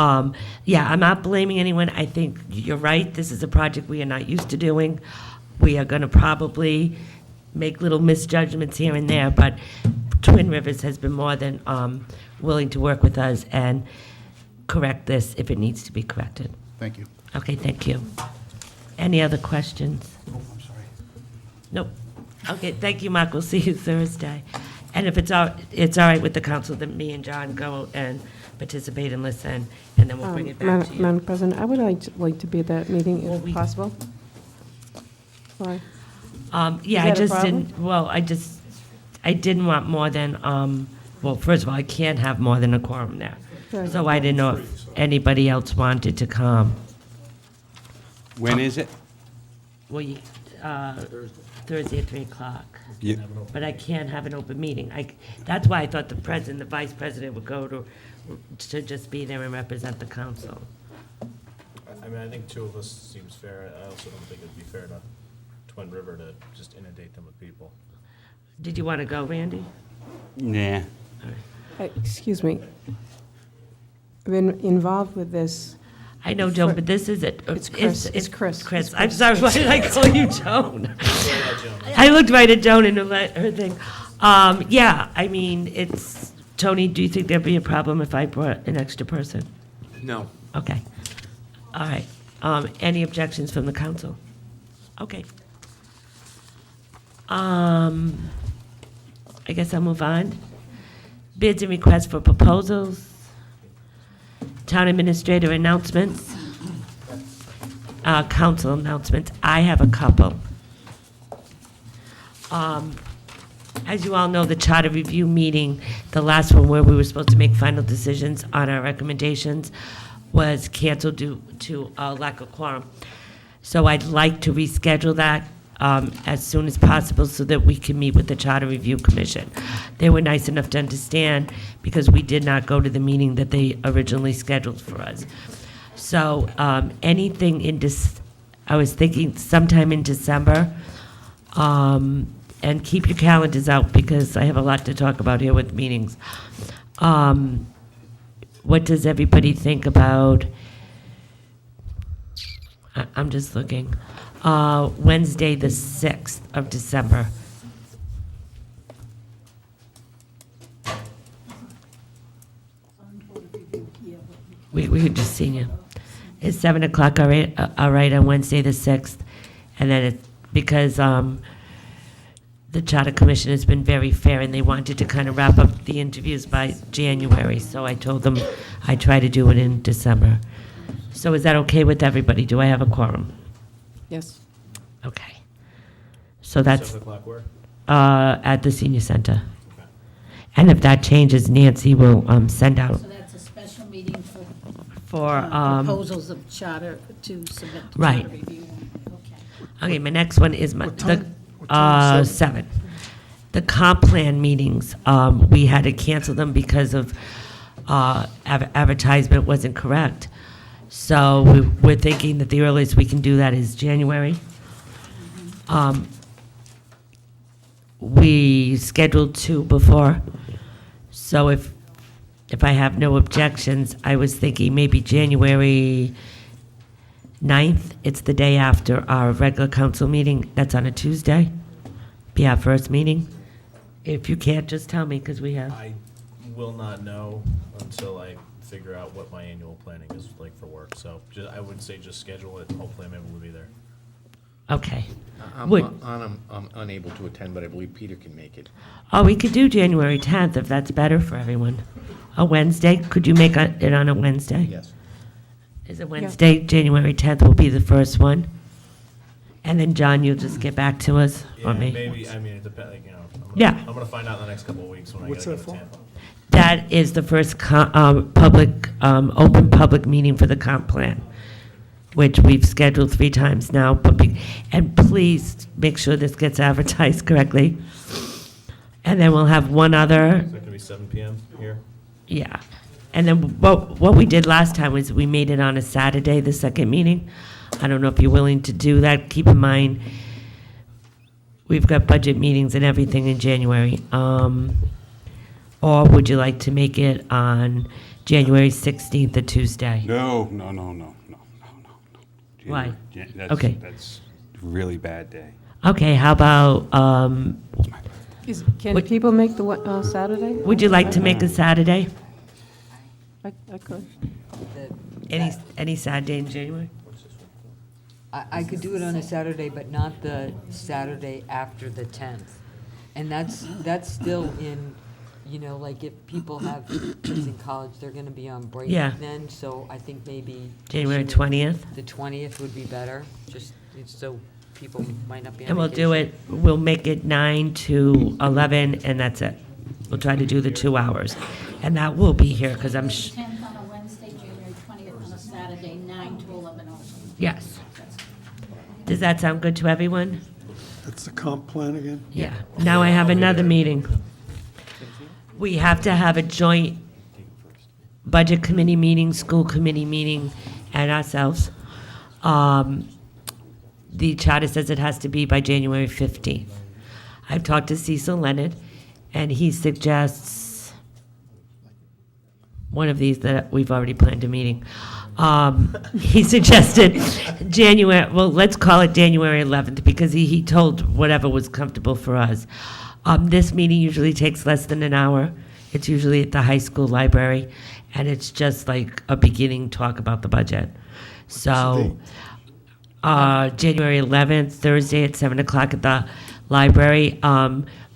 S1: yeah, I'm not blaming anyone. I think you're right. This is a project we are not used to doing. We are going to probably make little misjudgments here and there, but Twin Rivers has been more than willing to work with us and correct this if it needs to be corrected.
S12: Thank you.
S1: Okay, thank you. Any other questions?
S12: Oh, I'm sorry.
S1: Nope. Okay, thank you, Mark. We'll see you Thursday. And if it's all right with the council, that me and John go and participate and listen, and then we'll bring it back to you.
S13: Madam President, I would like to be at that meeting
S1: Well,
S13: if possible. Why?
S1: Yeah,
S13: Is
S1: I
S13: that a
S1: just
S13: problem?
S1: didn't, well, I didn't want more than, well, first of all, I can't have more than a quorum there.
S13: Right.
S1: So I didn't know if anybody else wanted to come.
S5: When is it?
S1: Well, Thursday at 3 o'clock.
S5: Yeah.
S1: But I can't have an open meeting. That's why I thought the president, the vice president would go to just be there and represent the council.
S3: I mean, I think two of us seems fair. I also don't think it'd be fair to Twin River to just inundate them with people.
S1: Did you want to go, Randy?
S5: Nah.
S13: Excuse me. I've been involved with this.
S1: I know, Joan, but this is it.
S13: It's Chris. It's Chris.
S1: Chris.
S13: It's
S1: I'm
S13: Chris.
S1: sorry, why did I call you Joan? I looked right at Joan and her thing. Yeah, I mean, Tony, do you think there'd be a problem if I brought an extra person?
S16: No.
S1: Okay. All right. Any objections from the council? Okay. I guess I'll move on. Bids and requests for proposals. Town administrator announcements. Council announcements. I have a couple. As you all know, the charter review meeting, the last one where we were supposed to make final decisions on our recommendations, was canceled due to a lack of quorum. So I'd like to reschedule that as soon as possible so that we can meet with the Charter Review Commission. They were nice enough to understand because we did not go to the meeting that they originally scheduled for us. So anything I was thinking sometime in December, and keep your calendars out because I have a lot to talk about here with meetings. What does everybody think about, I'm just looking, Wednesday, the 6th of December? We could just see you. Is 7 o'clock all right on Wednesday, the 6th? And then because the Charter Commission has been very fair, and they wanted to kind of wrap up the interviews by January, so I told them I'd try to do it in December. So is that okay with everybody? Do I have a quorum?
S13: Yes.
S1: Okay. So that's
S3: 7 o'clock where?
S1: at the senior center. And if that changes, Nancy will send out
S2: So that's a special meeting for
S1: for,
S2: proposals of charter to submit to
S1: Right.
S2: charter review. Okay.
S1: okay, my next one is
S8: What time? What time is
S1: 7. The comp plan meetings, we had to cancel them because of advertisement wasn't correct. So we're thinking that the earliest we can do that is January. We scheduled 2 before, so if I have no objections, I was thinking maybe January 9th. It's the day after our regular council meeting. That's on a Tuesday. Be our first meeting. If you can't, just tell me, because we have,
S3: I will not know until I figure out what my annual planning is like for work. So I would say just schedule it. Hopefully I'm able to be there.
S1: okay.
S16: I'm
S1: Would-
S16: I'm unable to attend, but I believe Peter can make it.
S1: Oh, we could do January 10th if that's better for everyone. A Wednesday, could you make it on a Wednesday?
S16: Yes.
S1: Is it Wednesday, January 10th will be the first one? And then, John, you'll just get back to us, or
S3: Yeah,
S1: me?
S3: maybe, I mean, it depends, like, you know.
S1: Yeah.
S3: I'm gonna find out in the next couple of weeks when I
S8: What's
S3: get
S8: that
S3: to
S8: for?
S3: Tampa.
S1: That is the first open public meeting for the comp plan, which we've scheduled 3 times now. And please make sure this gets advertised correctly. And then we'll have one other,
S3: Is that gonna be 7 PM here?
S1: yeah. And then what we did last time was we made it on a Saturday, the second meeting. I don't know if you're willing to do that. Keep in mind, we've got budget meetings and everything in January. Or would you like to make it on January 16th, a Tuesday?
S5: No.
S1: Why?
S5: That's,
S1: Okay.
S5: That's a really bad day.
S1: Okay, how about,
S13: Can
S1: Would-
S13: people make the Saturday?
S1: would you like to make a Saturday?
S13: I could.
S1: Any Saturday in January?
S4: I could do it on a Saturday, but not the Saturday after the 10th. And that's still in, like if people have kids in college, they're gonna be on break
S1: Yeah.
S4: then, so I think maybe.
S1: January
S4: pushing
S1: 20th?
S4: The 20th would be better, just so people might not be on
S1: And we'll do
S4: vacation.
S1: it, we'll make it 9 to 11, and that's it. We'll try to do the 2 hours. And that will be here, because I'm,
S2: 10th on a Wednesday, January 20th on a Saturday, 9 to 11 also.
S1: yes. Does that sound good to everyone?
S8: That's the comp plan again?
S1: Yeah. Now I have another meeting. We have to have a joint budget committee meeting, school committee meeting, and ourselves. The charter says it has to be by January 15th. I've talked to Cecil Leonard, and he suggests one of these that we've already planned a meeting. He suggested let's call it January 11th, because he told whatever was comfortable for us. This meeting usually takes less than an hour. It's usually at the high school library, and it's just like a beginning talk about the budget. So, January 11th, Thursday at 7 o'clock at the library.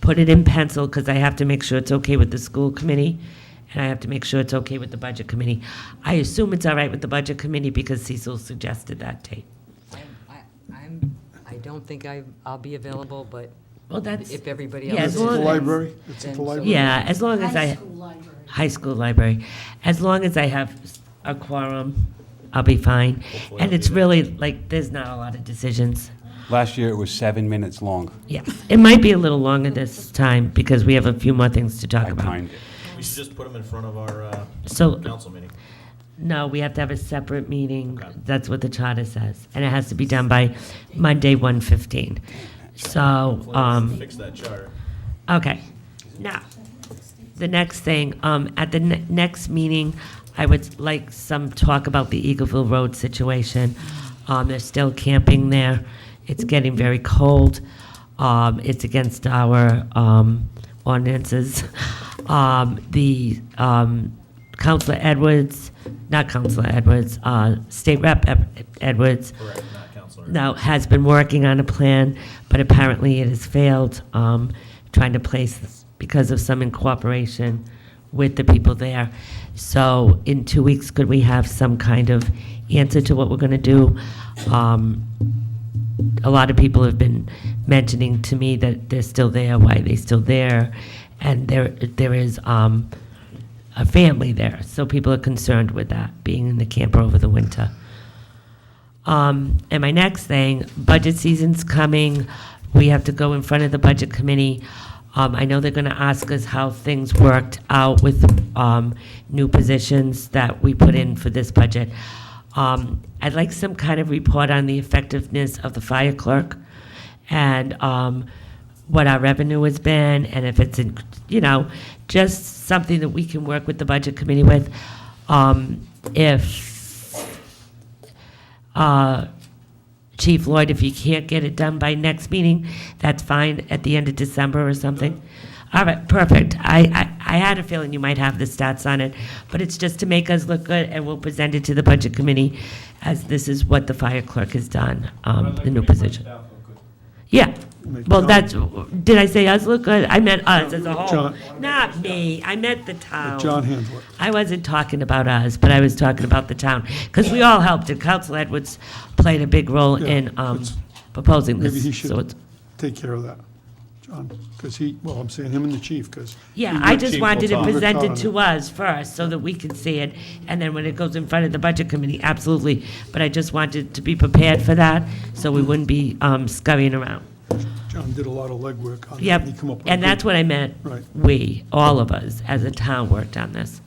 S1: Put it in pencil, because I have to make sure it's okay with the school committee, and I have to make sure it's okay with the budget committee. I assume it's all right with the budget committee, because Cecil suggested that date.
S4: I don't think I'll be available, but
S1: Well, that's,
S4: if everybody
S1: yeah,
S4: else
S1: as
S4: is.
S8: It's at the
S1: long-
S8: library? It's at the
S4: Then-
S8: library?
S1: yeah, as long as
S2: High school library.
S1: high school library. As long as I have a quorum, I'll be fine.
S3: Hopefully
S1: And
S3: I'll
S1: it's
S3: be there.
S1: really, like, there's not a lot of decisions.
S5: Last year, it was 7 minutes long.
S1: Yeah, it might be a little longer this time, because we have a few more things to talk
S5: I
S1: about.
S5: timed it.
S3: We should just put them in front of our
S1: So,
S3: council meeting.
S1: no, we have to have a separate meeting.
S3: Okay.
S1: That's what the charter says. And it has to be done by Monday, 1:15. So,
S3: Fix that charter.
S1: okay. Now, the next thing, at the next meeting, I would like some talk about the Eagleville Road situation. They're still camping there. It's getting very cold. It's against our ordinances. Counselor Edwards, not Counselor Edwards, State Rep Edwards,
S3: Correct, not Counselor.
S1: now has been working on a plan, but apparently it has failed, trying to place, because of some incorporation with the people there. So in 2 weeks, could we have some kind of answer to what we're going to do. A lot of people have been mentioning to me that they're still there, why they're still there, and there is a family there, so people are concerned with that, being in the camper over the winter. And my next thing, budget season's coming. We have to go in front of the budget committee. I know they're going to ask us how things worked out with new positions that we put in for this budget. I'd like some kind of report on the effectiveness of the fire clerk and what our revenue has been, and if it's, just something that we can work with the budget committee with. If Chief Lloyd, if you can't get it done by next meeting, that's fine, at the end of December or something. All right, perfect. I had a feeling you might have the stats on it, but it's just to make us look good, and we'll present it to the budget committee as this is what the fire clerk has done, the new position. Yeah, well, did I say us look good? I meant us as a whole.
S8: John.
S1: Not me, I meant the town.
S8: John handle it.
S1: I wasn't talking about us, but I was talking about the town, because we all helped, and Council Edwards played a big role
S8: Yeah,
S1: in
S8: it's-
S1: proposing this.
S8: Maybe he
S1: So
S8: should
S1: it's-
S8: take care of that, John, because I'm saying him and the chief, because.
S1: Yeah, I just
S3: Chief
S1: wanted
S3: will
S1: it
S3: talk.
S1: presented to us first, so that we can see it, and then when it goes in front of the budget committee, absolutely. But I just wanted to be prepared for that, so we wouldn't be scurrying around.
S8: John did a lot of legwork on it.
S1: Yep,
S8: He come up with
S1: and
S8: a
S1: that's
S8: good-
S1: what I meant.
S8: Right.
S1: We, all of us, as a town, worked on this.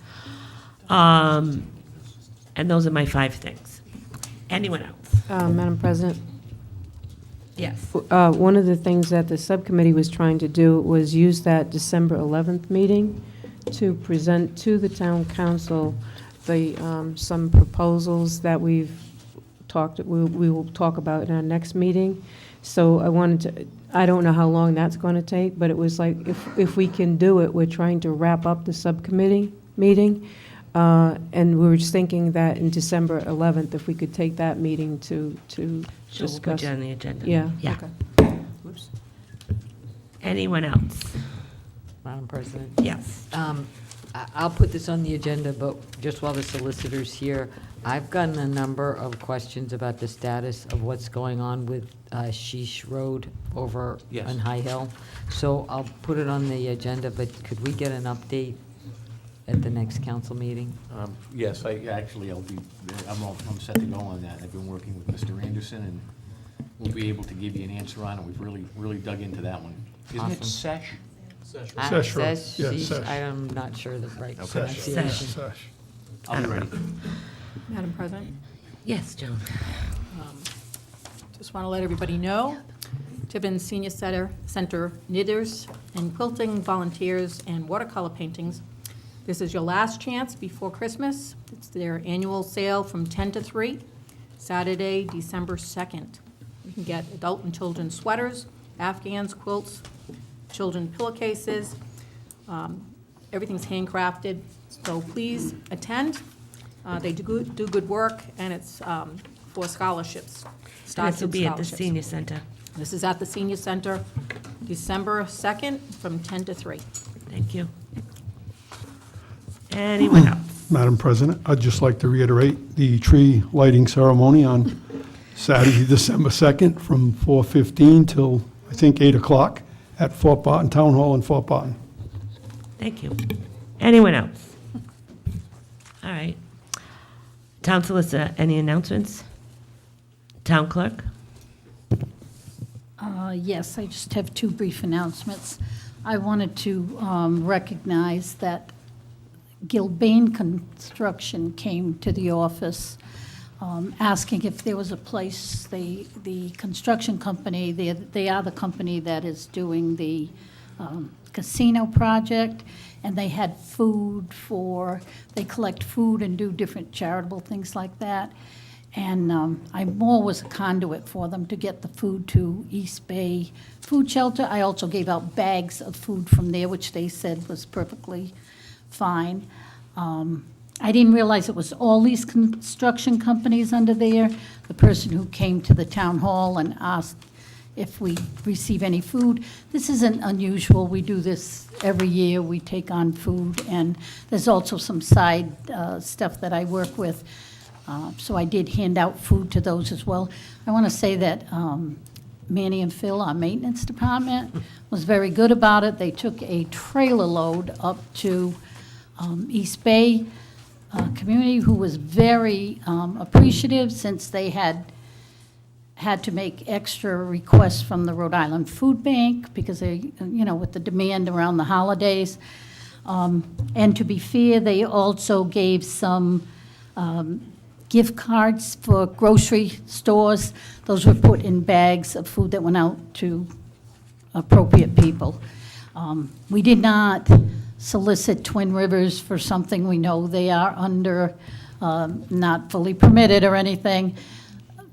S1: And those are my 5 things. Anyone else?
S13: Madam President,
S1: Yes.
S13: one of the things that the subcommittee was trying to do was use that December 11th meeting to present to the town council some proposals that we will talk about in our next meeting. So I don't know how long that's going to take, but it was like, if we can do it, we're trying to wrap up the subcommittee meeting. And we were just thinking that in December 11th, if we could take that meeting to
S1: So we'll
S13: discuss.
S1: put you on the agenda.
S13: Yeah.
S1: Yeah.
S13: Okay. Oops.
S1: Anyone else?
S4: Madam President?
S1: Yes.
S4: I'll put this on the agenda, but just while the solicitor's here, I've gotten a number of questions about the status of what's going on with Sheesh Road over
S16: Yes.
S4: on High Hill. So I'll put it on the agenda, but could we get an update at the next council meeting?
S16: Yes, I'm set to go on that. I've been working with Mr. Anderson, and we'll be able to give you an answer on it. We've really dug into that one. Isn't it
S4: Awesome.
S16: Sesh?
S8: Sesh Road.
S4: Sesh,
S8: Yeah,
S4: Sheesh,
S8: Sesh.
S4: I'm not sure the right
S16: Okay.
S4: pronunciation.
S8: Sesh.
S16: I'll be ready.
S2: Madam President,
S1: Yes, Joan.
S2: just want to let everybody know, Tiverton Senior Center knitters and quilting volunteers and watercolor paintings. This is your last chance before Christmas. It's their annual sale from 10 to 3, Saturday, December 2nd. You can get adult and children's sweaters, afghans, quilts, children's pillowcases. Everything's handcrafted, so please attend. They do good work, and it's for scholarships.
S1: This will be at the
S2: scholarships.
S1: senior center.
S2: This is at the senior center, December 2nd, from 10 to 3.
S1: Thank you. Anyone else?
S8: Madam President, I'd just like to reiterate the tree lighting ceremony on Saturday, December 2nd, from 4:15 till, I think, 8 o'clock at Fort Barton Town Hall in Fort Barton.
S1: Thank you. Anyone else? All right. Town solicitor, any announcements? Town clerk?
S2: Yes, I just have 2 brief announcements. I wanted to recognize that Gilbane Construction came to the office asking if there was a place, the construction company, they are the company that is doing the casino project, and they had food they collect food and do different charitable things like that. And I more was a conduit for them to get the food to East Bay Food Shelter. I also gave out bags of food from there, which they said was perfectly fine. I didn't realize it was all these construction companies under there. The person who came to the town hall and asked if we receive any food. This isn't unusual. We do this every year. We take on food, and there's also some side stuff that I work with. So I did hand out food to those as well. I want to say that Manny and Phil, our maintenance department, was very good about it. They took a trailer load up to East Bay community, who was very appreciative, since they had to make extra requests from the Rhode Island Food Bank because they, with the demand around the holidays. And to be fair, they also gave some gift cards for grocery stores. Those were put in bags of food that went out to appropriate people. We did not solicit Twin Rivers for something we know they are under, not fully permitted or anything.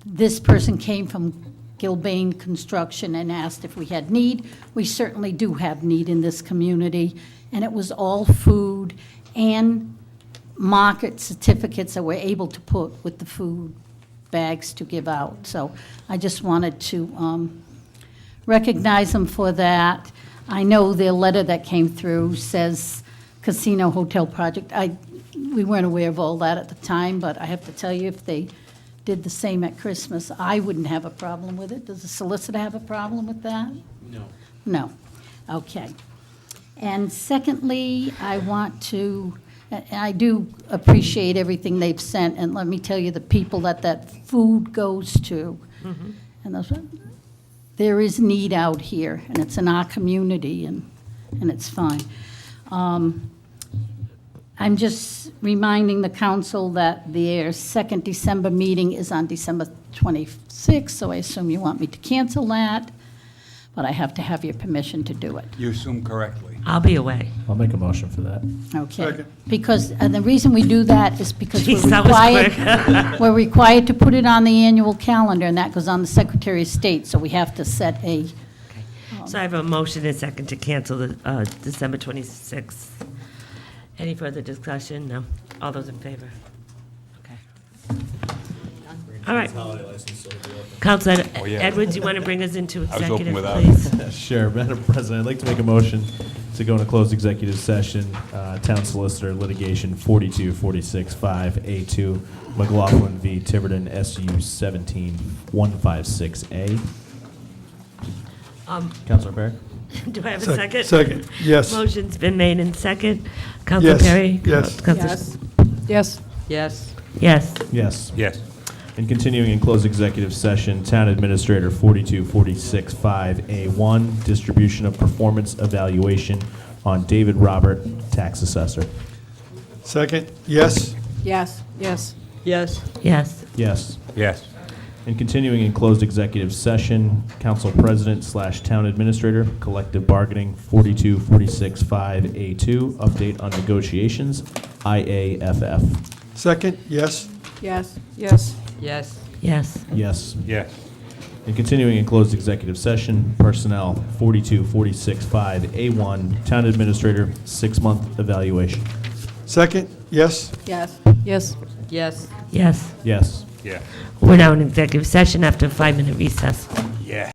S2: This person came from Gilbane Construction and asked if we had need. We certainly do have need in this community, and it was all food and market certificates that we're able to put with the food bags to give out. So I just wanted to recognize them for that. I know their letter that came through says casino hotel project. We weren't aware of all that at the time, but I have to tell you, if they did the same at Christmas, I wouldn't have a problem with it. Does the solicitor have a problem with that?
S16: No.
S2: No. Okay. And secondly, I want to, I do appreciate everything they've sent, and let me tell you, the people that food goes to, and those, there is need out here, and it's in our community, and it's fine. I'm just reminding the council that their second December meeting is on December 26th, so I assume you want me to cancel that, but I have to have your permission to do it.
S5: You assume correctly.
S1: I'll be away.
S3: I'll make a motion for that.
S2: Okay.
S8: Second.
S2: Because, and the reason we do that is because
S1: Jeez,
S2: we're
S1: that was
S2: required,
S1: quick.
S2: we're required to put it on the annual calendar, and that goes on the Secretary of State, so we have to set a,
S1: So I have a motion and second to cancel the December 26th. Any further discussion? No? All those in favor? Okay. All right. Counselor
S5: Oh, yeah.
S1: Edwards, you want to bring us into
S5: was hoping
S1: executive,
S5: without.
S1: please?
S3: Sure, Madam President, I'd like to make a motion to go into closed executive session, Town Solicitor Litigation 42465A2, McLaughlin v. Tiverton, SU 17156A. Counselor Perry?
S1: Do I have a second?
S8: Second, yes.
S1: Motion's been made in second. Counselor
S8: Yes,
S1: Perry?
S8: yes.
S1: Counselor-
S13: Yes.
S4: Yes.
S1: Yes.
S3: Yes.
S5: Yes.
S3: And continuing in closed executive session, Town Administrator 42465A1, distribution of performance evaluation on David Robert, tax assessor.
S8: Second, yes.
S13: Yes. Yes.
S4: Yes.
S1: Yes.
S3: Yes.
S5: Yes.
S3: And continuing in closed executive session, Council President/Town Administrator, collective bargaining 42465A2, update on negotiations, IAFF.
S8: Second, yes.
S13: Yes. Yes.
S4: Yes.
S1: Yes.
S3: Yes.
S5: Yes.
S3: And continuing in closed executive session, personnel 42465A1, Town Administrator, 6-month evaluation.
S8: Second, yes.
S13: Yes. Yes.
S4: Yes.
S1: Yes.
S3: Yes.
S5: Yeah.
S1: We're now in executive session after a 5-minute recess.
S5: Yeah.